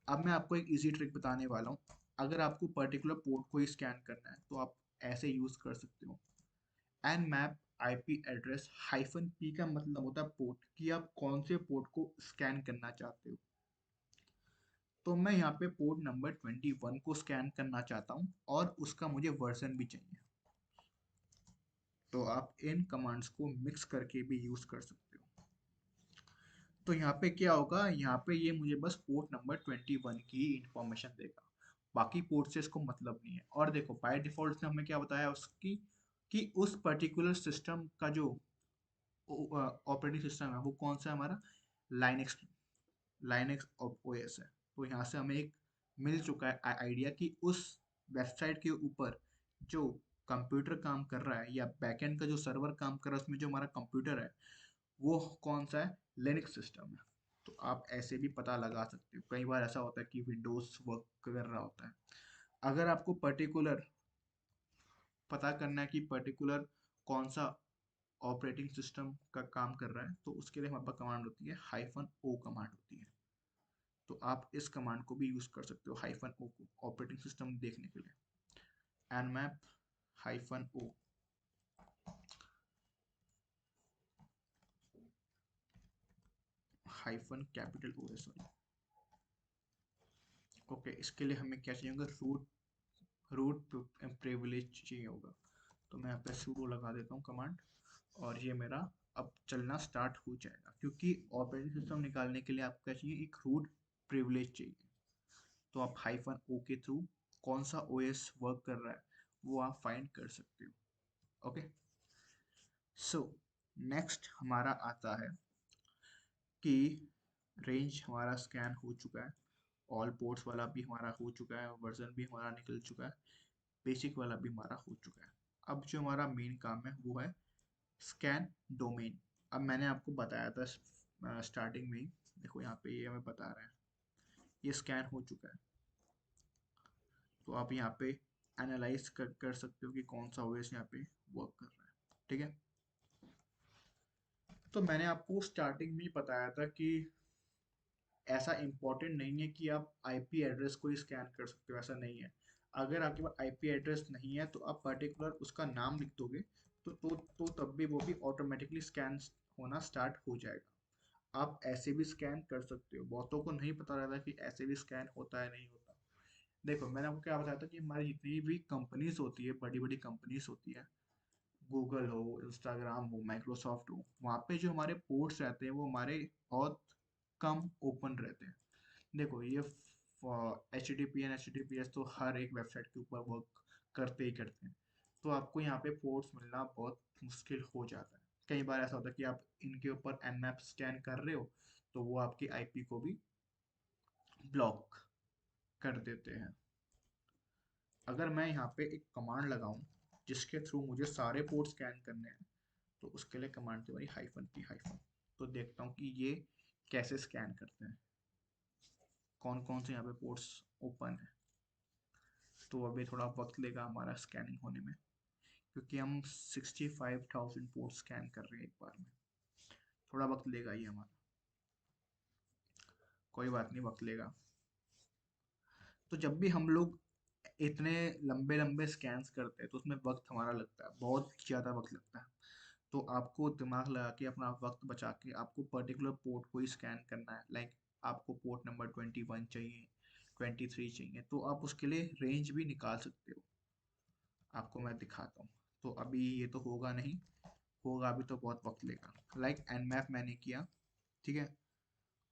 अब मैं आपको एक इजी ट्रिक बताने वाला हूँ। अगर आपको पर्टिकुलर पोर्ट को ही स्कैन करना है, तो आप ऐसे यूज कर सकते हो, N map IP address hyphen P का मतलब होता है पोर्ट, कि आप कौन से पोर्ट को स्कैन करना चाहते हो। तो मैं यहाँ पे पोर्ट नंबर 21 को स्कैन करना चाहता हूँ, और उसका मुझे वर्जन भी चाहिए। तो आप इन कमांड्स को मिक्स करके भी यूज कर सकते हो। तो यहाँ पे क्या होगा, यहाँ पे ये मुझे बस पोर्ट नंबर 21 की इंफॉर्मेशन देगा, बाकी पोर्ट से इसको मतलब नहीं है। और देखो बाय डिफॉल्ट ने हमें क्या बताया उसकी, कि उस पर्टिकुलर सिस्टम का जो ऑपरेटिंग सिस्टम है वो कौन सा है हमारा, लाइनक्स लाइनक्स ओएस है। तो यहाँ से हमें एक मिल चुका है आइडिया कि उस वेबसाइट के ऊपर जो कंप्यूटर काम कर रहा है, या बैकएंड का जो सर्वर काम कर रहा है, उसमें जो हमारा कंप्यूटर है वो कौन सा है, लिनक्स सिस्टम है। तो आप ऐसे भी पता लगा सकते हो। कई बार ऐसा होता है कि विंडोज वर्क कर रहा होता है, अगर आपको पर्टिकुलर पता करना है कि पर्टिकुलर कौन सा ऑपरेटिंग सिस्टम का काम कर रहा है, तो उसके लिए हमारे पास कमांड होती है हाइफन ओ कमांड होती है। तो आप इस कमांड को भी यूज कर सकते हो, हाइफन ओ को, ऑपरेटिंग सिस्टम देखने के लिए। nmap हाइफन ओ, हाइफन कैपिटल ओ है, सॉरी, ओके, इसके लिए हमें क्या चाहिए होगा, रूट रूट प्रिविलेज चाहिए होगा। तो मैं यहाँ पे sudo लगा देता हूँ कमांड, और ये मेरा अब चलना स्टार्ट हो जाएगा, क्योंकि ऑपरेटिंग सिस्टम निकालने के लिए आपको क्या चाहिए, एक रूट प्रिविलेज चाहिए। तो आप हाइफन ओ के थ्रू कौन सा ओएस वर्क कर रहा है वो आप फाइंड कर सकते हो। ओके, सो नेक्स्ट हमारा आता है कि रेंज हमारा स्कैन हो चुका है, ऑल पोर्ट्स वाला भी हमारा हो चुका है, वर्जन भी हमारा निकल चुका है, बेसिक वाला भी हमारा हो चुका है। अब जो हमारा मेन काम है वो है स्कैन डोमेन। अब मैंने आपको बताया था स्टार्टिंग में ही, देखो यहाँ पे ये हमें बता रहे हैं ये स्कैन हो चुका है। तो आप यहाँ पे एनालाइज कर सकते हो कि कौन सा ओएस यहाँ पे वर्क कर रहा है। ठीक है, तो मैंने आपको स्टार्टिंग में ही बताया था कि ऐसा इम्पोर्टेंट नहीं है कि आप आईपी एड्रेस को ही स्कैन कर सकते हो, ऐसा नहीं है। अगर आपके पास आईपी एड्रेस नहीं है तो आप पर्टिकुलर उसका नाम लिख दोगे, तो तब भी वो भी ऑटोमेटिकली स्कैन होना स्टार्ट हो जाएगा। आप ऐसे भी स्कैन कर सकते हो, बहुतों को नहीं पता रहता कि ऐसे भी स्कैन होता है नहीं होता। देखो मैंने आपको क्या बताया था कि हमारी जितनी भी कंपनीज होती है, बड़ी बड़ी कंपनीज होती है, गूगल हो, इंस्टाग्राम हो, माइक्रोसॉफ्ट हो, वहाँ पे जो हमारे पोर्ट्स रहते हैं वो हमारे बहुत कम ओपन रहते हैं। देखो ये H T P and H T P S तो हर एक वेबसाइट के ऊपर वर्क करते ही करते हैं। तो आपको यहाँ पे पोर्ट्स मिलना बहुत मुश्किल हो जाता है। कई बार ऐसा होता है कि आप इनके ऊपर एन स्कैन कर रहे हो तो वो आपकी आईपी को भी ब्लॉक कर देते हैं। अगर मैं यहाँ पे एक कमांड लगाऊं जिसके थ्रू मुझे सारे पोर्ट स्कैन करने हैं, तो उसके लिए कमांड थी हमारी हाइफन पी हाइफन। तो देखता हूँ कि ये कैसे स्कैन करते हैं, कौन कौन से यहाँ पे पोर्ट्स ओपन है। तो अभी थोड़ा वक्त लेगा हमारा स्कैनिंग होने में, क्योंकि हम 65,000 पोर्ट स्कैन कर रहे हैं एक बार में। थोड़ा वक्त लेगा ये हमारा, कोई बात नहीं, वक्त लेगा। तो जब भी हम लोग इतने लंबे लंबे स्कैन्स करते हैं तो उसमें वक्त हमारा लगता है, बहुत ज़्यादा वक्त लगता है। तो आपको दिमाग लगा के अपना वक्त बचा के आपको पर्टिकुलर पोर्ट को ही स्कैन करना है। लाइक आपको पोर्ट नंबर 21 चाहिए, 23 चाहिए, तो आप उसके लिए रेंज भी निकाल सकते हो। आपको मैं दिखाता हूँ। तो अभी ये तो होगा नहीं, होगा अभी तो बहुत वक्त लेगा। लाइक nmap मैंने किया, ठीक है,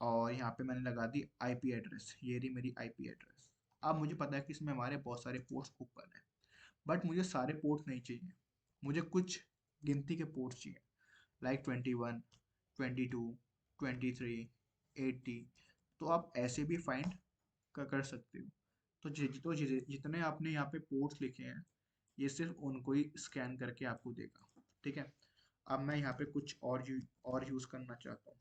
और यहाँ पे मैंने लगा दी आईपी एड्रेस, ये रही मेरी आईपी एड्रेस। अब मुझे पता है कि इसमें हमारे बहुत सारे पोर्ट्स ओपन है, बट मुझे सारे पोर्ट्स नहीं चाहिए, मुझे कुछ गिनती के पोर्ट्स चाहिए। लाइक 21, 22, 23, 80। तो आप ऐसे भी फाइंड कर सकते हो। तो जितने आपने यहाँ पे पोर्ट्स लिखे हैं ये सिर्फ उनको ही स्कैन करके आपको देगा। ठीक है, अब मैं यहाँ पे कुछ और यूज़ करना चाहता हूँ,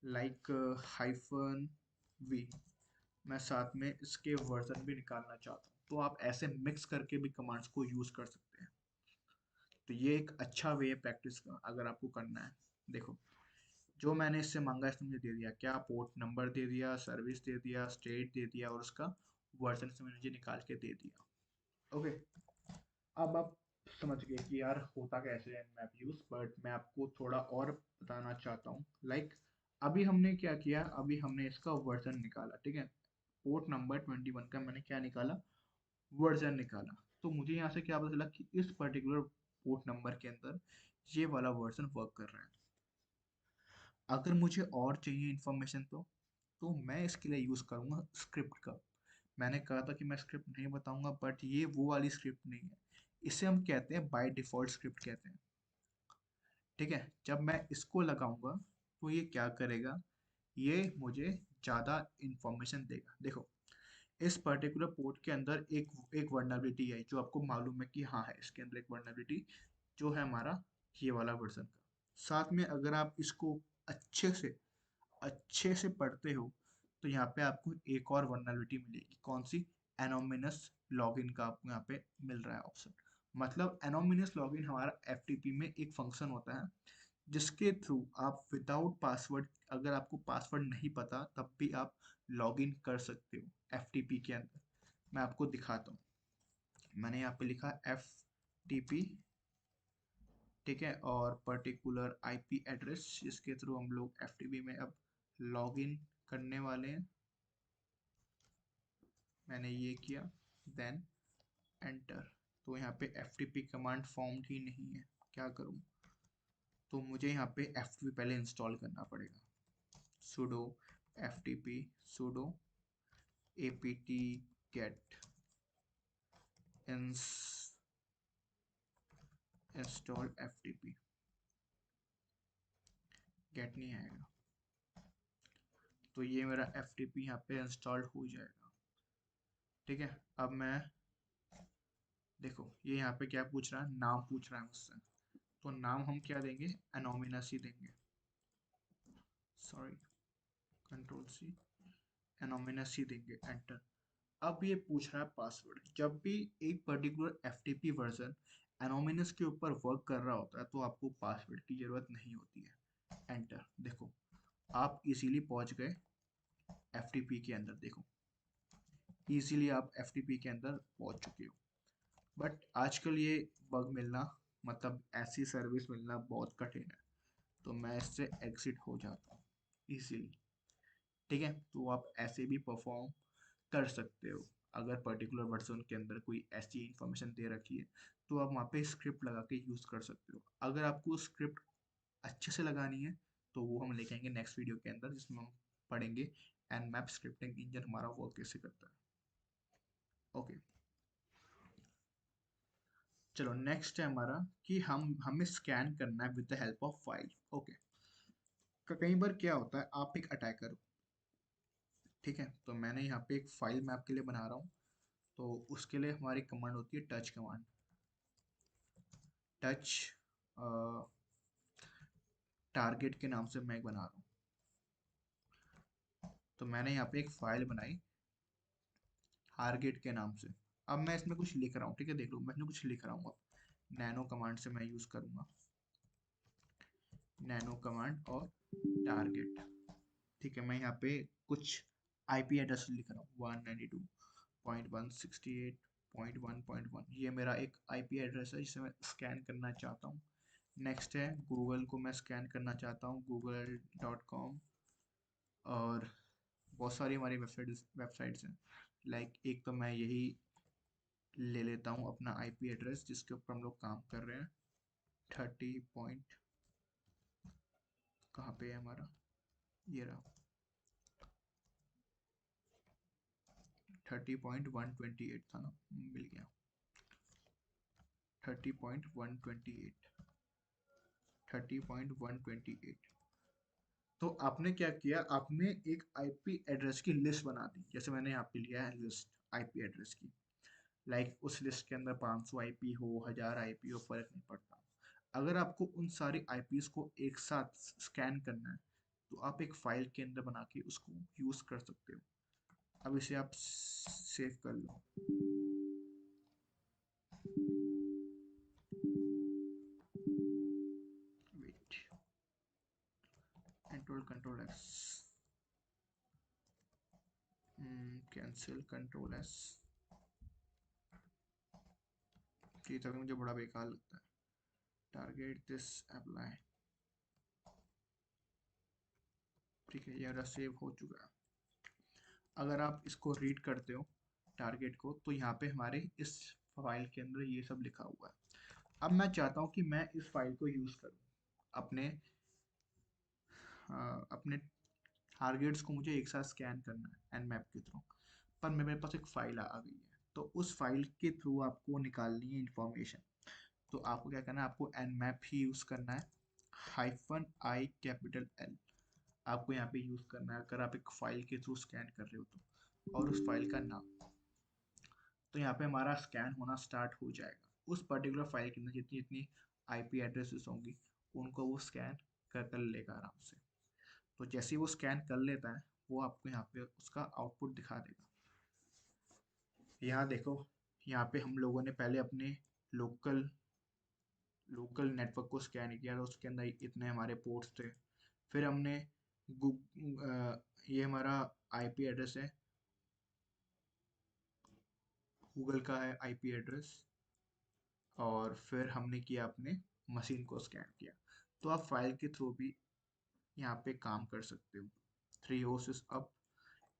लाइक हाइफन वी। मैं साथ में इसके वर्जन भी निकालना चाहता हूँ, तो आप ऐसे मिक्स करके भी कमांड्स को यूज़ कर सकते हैं। तो ये एक अच्छा वे है प्रैक्टिस का, अगर आपको करना है। देखो जो मैंने इससे मांगा इसने मुझे दे दिया, क्या पोर्ट नंबर दे दिया, सर्विस दे दिया, स्टेट दे दिया, और उसका वर्जन से मुझे निकाल के दे दिया। ओके, अब आप समझ गए कि यार होता कैसे है मैप यूज, बट मैं आपको थोड़ा और बताना चाहता हूँ। लाइक अभी हमने क्या किया, अभी हमने इसका वर्जन निकाला, ठीक है, पोर्ट नंबर 21 का मैंने क्या निकाला, वर्जन निकाला। तो मुझे यहाँ से क्या पता चला कि इस पर्टिकुलर पोर्ट नंबर के अंदर ये वाला वर्जन वर्क कर रहा है। अगर मुझे और चाहिए इन्फॉर्मेशन तो मैं इसके लिए यूज़ करूँगा स्क्रिप्ट का। मैंने कहा था कि मैं स्क्रिप्ट नहीं बताऊंगा, बट ये वो वाली स्क्रिप्ट नहीं है, इसे हम कहते हैं बाय डिफ़ॉल्ट स्क्रिप्ट कहते हैं। ठीक है, जब मैं इसको लगाऊंगा तो ये क्या करेगा, ये मुझे ज़्यादा इंफॉर्मेशन देगा। देखो इस पर्टिकुलर पोर्ट के अंदर एक एक वर्नरेबिलिटी है जो आपको मालूम है कि हाँ है इसके अंदर एक वर्नरेबिलिटी, जो है हमारा ये वाला वर्जन का। साथ में अगर आप इसको अच्छे से अच्छे से पढ़ते हो तो यहाँ पे आपको एक और वर्नरेबिलिटी मिलेगी, कौन सी, एनोमिनस लॉगिन का आपको यहाँ पे मिल रहा है ऑप्शन। मतलब एनोमिनस लॉगिन हमारा एफटीपी में एक फंक्शन होता है जिसके थ्रू आप विदाउट पासवर्ड, अगर आपको पासवर्ड नहीं पता तब भी आप लॉगिन कर सकते हो एफटीपी के अंदर। मैं आपको दिखाता हूँ, मैंने यहाँ पे लिखा एफ टी पी, ठीक है, और पर्टिकुलर आईपी एड्रेस जिसके थ्रू हम लोग एफटीपी में अब लॉगिन करने वाले हैं। मैंने ये किया, देन एंटर। तो यहाँ पे FTP कमांड फॉर्म्ड ही नहीं है, क्या करूँ? तो मुझे यहाँ पे FTP पहले इंस्टॉल करना पड़ेगा। sudo FTP sudo apt get install FTP। Get नहीं आएगा, तो ये मेरा FTP यहाँ पे इंस्टॉल्ड हो जाएगा। ठीक है, अब मैं देखो ये यहाँ पे क्या पूछ रहा है, नाम पूछ रहा है मुझसे। तो नाम हम क्या देंगे, एनोमिनस ही देंगे। सॉरी, कंट्रोल सी, एनोमिनस ही देंगे, एंटर। अब ये पूछ रहा है पासवर्ड। जब भी एक पर्टिकुलर FTP वर्जन एनोमिनस के ऊपर वर्क कर रहा होता है तो आपको पासवर्ड की जरूरत नहीं होती है। एंटर। देखो आप इजीली पहुंच गए FTP के अंदर, देखो इजीली आप FTP के अंदर पहुंच चुके हो। बट आजकल ये बग मिलना, मतलब ऐसी सर्विस मिलना बहुत कठिन है, तो मैं इससे एग्जिट हो जाता हूँ इजीली। ठीक है, तो आप ऐसे भी परफॉर्म कर सकते हो। अगर पर्टिकुलर वर्जन के अंदर कोई ऐसी इंफॉर्मेशन दे रखी है तो आप वहाँ पे स्क्रिप्ट लगा के यूज़ कर सकते हो। अगर आपको स्क्रिप्ट अच्छे से लगानी है तो वो हम लेके आएंगे नेक्स्ट वीडियो के अंदर, जिसमें हम पढ़ेंगे Nmap स्क्रिप्टिंग इंजन हमारा वर्क कैसे करता है। ओके, चलो नेक्स्ट है हमारा कि हमें स्कैन करना है with the help of file. Okay, कई बार क्या होता है, आप एक अटैकर हो, ठीक है, तो मैंने यहाँ पे एक फाइल मैप के लिए बना रहा हूँ। तो उसके लिए हमारी कमांड होती है टच कमांड। टच टारगेट के नाम से मैं एक बना रहा हूँ। तो मैंने यहाँ पे एक फाइल बनाई टारगेट के नाम से। अब मैं इसमें कुछ लिख रहा हूँ, ठीक है, देख लो मैं इसमें कुछ लिख रहा हूँ। अब नैनो कमांड से मैं यूज़ करूँगा, नैनो कमांड और टारगेट। ठीक है, मैं यहाँ पे कुछ IP एड्रेस लिख रहा हूँ, 192.168.1.1। ये मेरा एक IP एड्रेस है जिसे मैं स्कैन करना चाहता हूँ। नेक्स्ट है गूगल को मैं स्कैन करना चाहता हूँ, google.com। और बहुत सारी हमारी वेबसाइट्स हैं, लाइक एक तो मैं यही ले लेता हूँ अपना IP एड्रेस जिसके ऊपर हम लोग काम कर रहे हैं। 30 पॉइंट, कहाँ पे है हमारा, ये रहा, 30.128 था ना, मिल गया। 30.128, 30.128। तो आपने क्या किया, आपने एक IP एड्रेस की लिस्ट बना दी। जैसे मैंने यहाँ पे लिया है लिस्ट IP एड्रेस की, लाइक उस लिस्ट के अंदर 500 IP हो, 1000 IP हो, फर्क नहीं पड़ता। अगर आपको उन सारी IPs को एक साथ स्कैन करना है तो आप एक फाइल के अंदर बना के उसको यूज कर सकते हो। अब इसे आप सेव कर लो। Wait, control S, cancel, control S। ये तभी मुझे बड़ा बेकार लगता है। Target this, apply. ठीक है, ये मेरा सेव हो चुका है। अगर आप इसको रीड करते हो टारगेट को, तो यहाँ पे हमारे इस फाइल के अंदर ये सब लिखा हुआ है। अब मैं चाहता हूँ कि मैं इस फाइल को यूज़ करूँ अपने अपने टारगेट्स को मुझे एक साथ स्कैन करना है Nmap के थ्रू। पर मेरे पास एक फाइल आ गई है, तो उस फाइल के थ्रू आपको निकालनी है इंफॉर्मेशन। तो आपको क्या करना है, आपको Nmap ही यूज़ करना है, -I, आपको यहाँ पे यूज़ करना है अगर आप एक फाइल के थ्रू स्कैन कर रहे हो तो, और उस फाइल का नाम। तो यहाँ पे हमारा स्कैन होना स्टार्ट हो जाएगा। उस पर्टिकुलर फाइल के अंदर जितनी जितनी IP एड्रेसेस होंगी उनको वो स्कैन कर लेगा आराम से। तो जैसे ही वो स्कैन कर लेता है वो आपको यहाँ पे उसका आउटपुट दिखा देगा। यहाँ देखो, यहाँ पे हम लोगों ने पहले अपने लोकल लोकल नेटवर्क को स्कैन किया, तो उसके अंदर इतने हमारे पोर्ट्स थे। फिर हमने ये हमारा IP एड्रेस है, गूगल का है IP एड्रेस। और फिर हमने किया अपने मशीन को स्कैन किया। तो आप फाइल के थ्रू भी यहाँ पे काम कर सकते हो। 3 होस्ट अप,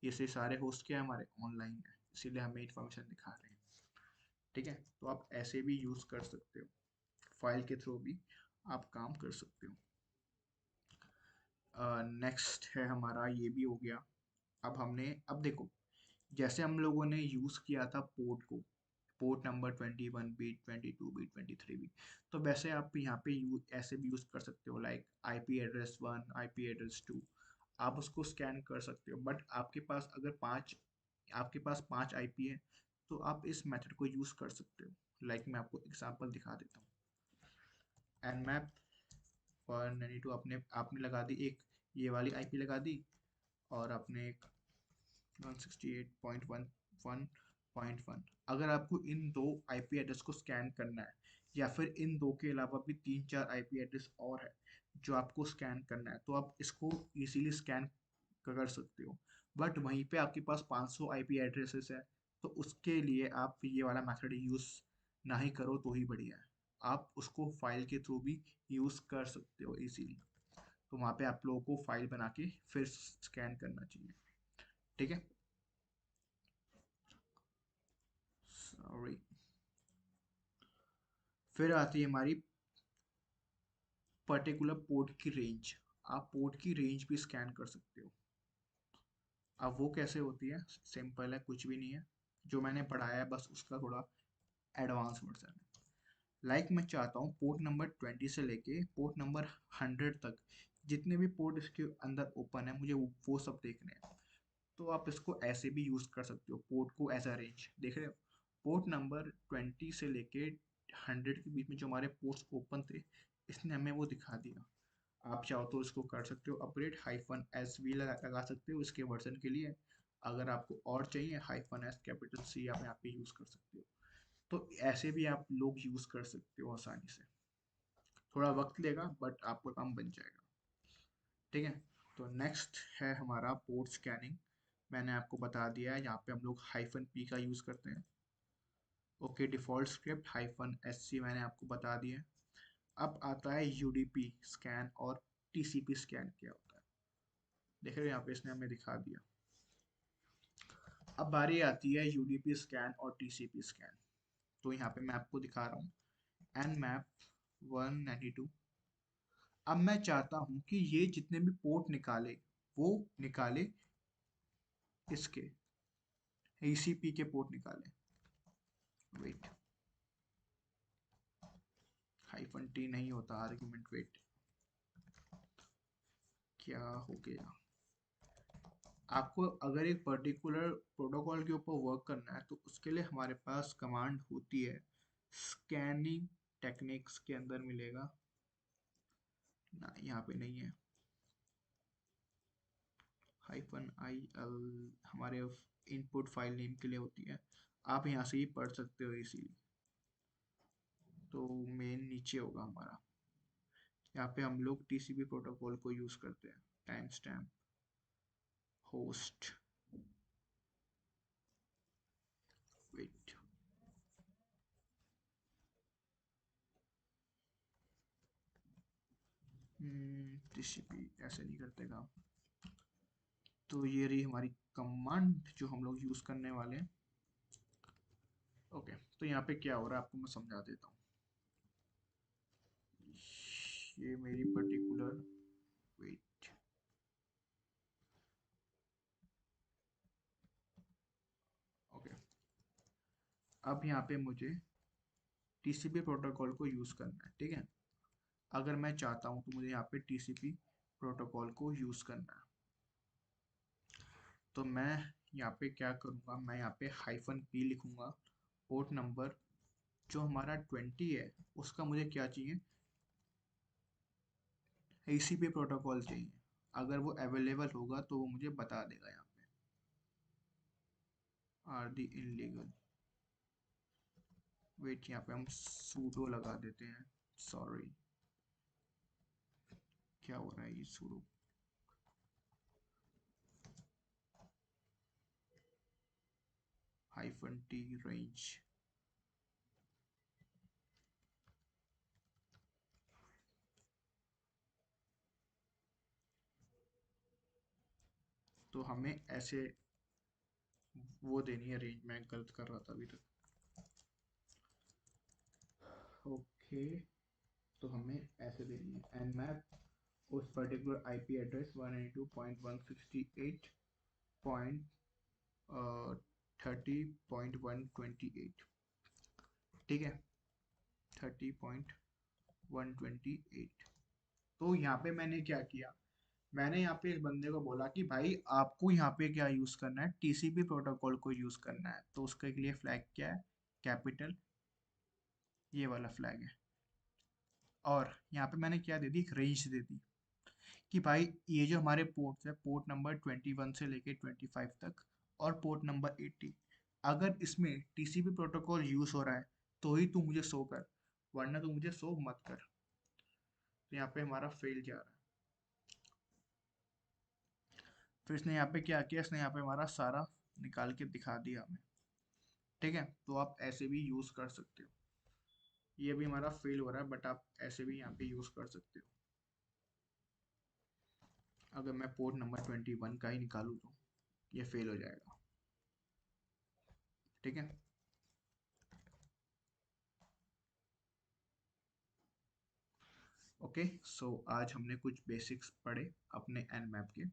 ये से सारे होस्ट क्या है हमारे ऑनलाइन है, इसीलिए हमें इन्फॉर्मेशन दिखा रहे हैं। ठीक है, तो आप ऐसे भी यूज़ कर सकते हो, फाइल के थ्रू भी आप काम कर सकते हो। नेक्स्ट है हमारा, ये भी हो गया। अब देखो, जैसे हम लोगों ने यूज़ किया था पोर्ट को, पोर्ट नंबर 21 बीट, 22 बीट, 23 बीट, तो वैसे आप यहाँ पे ऐसे भी यूज़ कर सकते हो, like IP address 1, IP address 2, आप उसको स्कैन कर सकते हो। बट आपके पास पाँच आईपी है, तो आप इस मेथड को यूज़ कर सकते हो। लाइक मैं आपको एग्जांपल दिखा देता हूँ। nmap 192 आपने आपने लगा दी, एक ये वाली आईपी लगा दी, और आपने एक 168.1.1.1। अगर आपको इन दो आईपी एड्रेस को स्कैन करना है, या फिर इन दो के अलावा भी तीन चार आईपी एड्रेस और है जो आपको स्कैन करना है, तो आप इसको इजीली स्कैन कर सकते हो। बट वहीं पे आपके पास 500 आईपी एड्रेसेस है, तो उसके लिए आप ये वाला मेथड यूज़ ना ही करो तो ही बढ़िया है। आप उसको फाइल के थ्रू भी यूज़ कर सकते हो इजीली। तो वहाँ पे आप लोगों को फाइल बना के फिर स्कैन करना चाहिए। ठीक है, सॉरी। फिर आती है हमारी पर्टिकुलर पोर्ट की रेंज। आप पोर्ट की रेंज भी स्कैन कर सकते हो। अब वो कैसे होती है, सिंपल है, कुछ भी नहीं है, जो मैंने पढ़ाया है बस उसका थोड़ा एडवांस वर्जन है। लाइक मैं चाहता हूँ पोर्ट नंबर 20 से लेके पोर्ट नंबर 100 तक जितने भी पोर्ट इसके अंदर ओपन है, मुझे वो सब देखने हैं। तो आप इसको ऐसे भी यूज़ कर सकते हो, पोर्ट को एज अ रेंज। देख रहे हो, पोर्ट नंबर 20 से लेके 100 के बीच में जो हमारे पोर्ट्स ओपन थे, इसने हमें वो दिखा दिया। आप चाहो तो इसको कर सकते हो अपग्रेड, -s भी लगा सकते हो इसके वर्जन के लिए। अगर आपको और चाहिए, -s कैपिटल C आप यहाँ पे यूज़ कर सकते हो। तो ऐसे भी आप लोग यूज़ कर सकते हो आसानी से। थोड़ा वक्त लेगा बट आपका काम बन जाएगा। ठीक है, तो नेक्स्ट है हमारा पोर्ट स्कैनिंग। मैंने आपको बता दिया है, यहाँ पे हम लोग -p का यूज़ करते हैं। ओके, डिफ़ॉल्ट स्क्रिप्ट -sc मैंने आपको बता दिया है। अब आता है यूडीपी स्कैन और टीसीपी स्कैन क्या होता है। देख रहे हो, यहाँ पे इसने हमें दिखा दिया। अब बारी आती है यूडीपी स्कैन और टीसीपी स्कैन। तो यहाँ पे मैं आपको दिखा रहा हूँ nmap 192। अब मैं चाहता हूँ कि ये जितने भी पोर्ट निकाले, वो निकाले इसके ACP के पोर्ट निकाले। वेट, -t नहीं होता आर्ग्यूमेंट, वेट, क्या हो गया। आपको अगर एक पर्टिकुलर प्रोटोकॉल के ऊपर वर्क करना है, तो उसके लिए हमारे पास कमांड होती है, स्कैनिंग टेक्निक्स के अंदर मिलेगा ना, यहाँ पे नहीं है। -il हमारे इनपुट फाइल नेम के लिए होती है, आप यहाँ से ही पढ़ सकते हो इसीलिए। तो मेन नीचे होगा हमारा, यहाँ पे हम लोग टीसीपी प्रोटोकॉल को यूज़ करते हैं। Timestamp host, wait, TCP ऐसे नहीं करते काम। तो ये रही हमारी कमांड जो हम लोग यूज़ करने वाले हैं। ओके, तो यहाँ पे क्या हो रहा है आपको मैं समझा देता हूँ। ये मेरी पर्टिकुलर, वेट, ओके, अब यहाँ पे मुझे टीसीपी प्रोटोकॉल को यूज़ करना है। ठीक है, अगर मैं चाहता हूँ तो मुझे यहाँ पे टीसीपी प्रोटोकॉल को यूज़ करना है। तो मैं यहाँ पे क्या करूँगा, मैं यहाँ पे -p लिखूँगा। पोर्ट नंबर जो हमारा 20 है, उसका मुझे क्या चाहिए, ACP प्रोटोकॉल चाहिए। अगर वो अवेलेबल होगा तो वो मुझे बता देगा। यहाँ पे आर दी इनलीगल, वेट, यहाँ पे हम सूडो लगा देते हैं। सॉरी, क्या हो रहा है, ये सूडो -t रेंज। तो हमें ऐसे वो देनी है रेंज, मैं गलत कर रहा था अभी तक। ओके, तो हमें ऐसे देनी है एन मैप उस पर्टिकुलर आईपी एड्रेस 192.168.30.128, ठीक है, 30.128। तो यहाँ पे मैंने क्या किया, मैंने यहाँ पे इस बंदे को बोला कि भाई आपको यहाँ पे क्या यूज़ करना है, टीसीपी प्रोटोकॉल को यूज़ करना है। तो उसके लिए फ्लैग क्या है, कैपिटल, ये वाला फ्लैग है। और यहाँ पे मैंने क्या दे दी, एक रेंज दे दी कि भाई ये जो हमारे पोर्ट्स है, पोर्ट नंबर 21 से लेके 25 तक और पोर्ट नंबर 80, अगर इसमें टीसीपी प्रोटोकॉल यूज़ हो रहा है तो ही तू मुझे शो कर, वरना तू मुझे शो मत कर। तो यहाँ पे हमारा फेल जा रहा है। फिर इसने यहाँ पे क्या किया, इसने यहाँ पे हमारा सारा निकाल के दिखा दिया हमें, ठीक है। तो आप ऐसे भी यूज़ कर सकते हो। ये भी हमारा फेल हो रहा है, बट आप ऐसे भी यहाँ पे यूज़ कर सकते हो। अगर मैं पोर्ट नंबर 21 का ही निकालूँ तो ये फेल हो जाएगा, ठीक है। ओके, सो आज हमने कुछ बेसिक्स पढ़े अपने एन मैप के।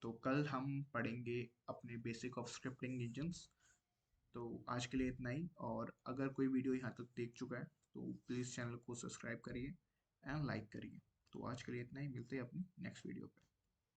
तो कल हम पढ़ेंगे अपने बेसिक ऑफ स्क्रिप्टिंग इंजन्स। तो आज के लिए इतना ही, और अगर कोई वीडियो यहाँ तक देख चुका है तो प्लीज़ चैनल को सब्सक्राइब करिए एंड लाइक करिए। तो आज के लिए इतना ही, मिलते हैं अपनी नेक्स्ट वीडियो पे।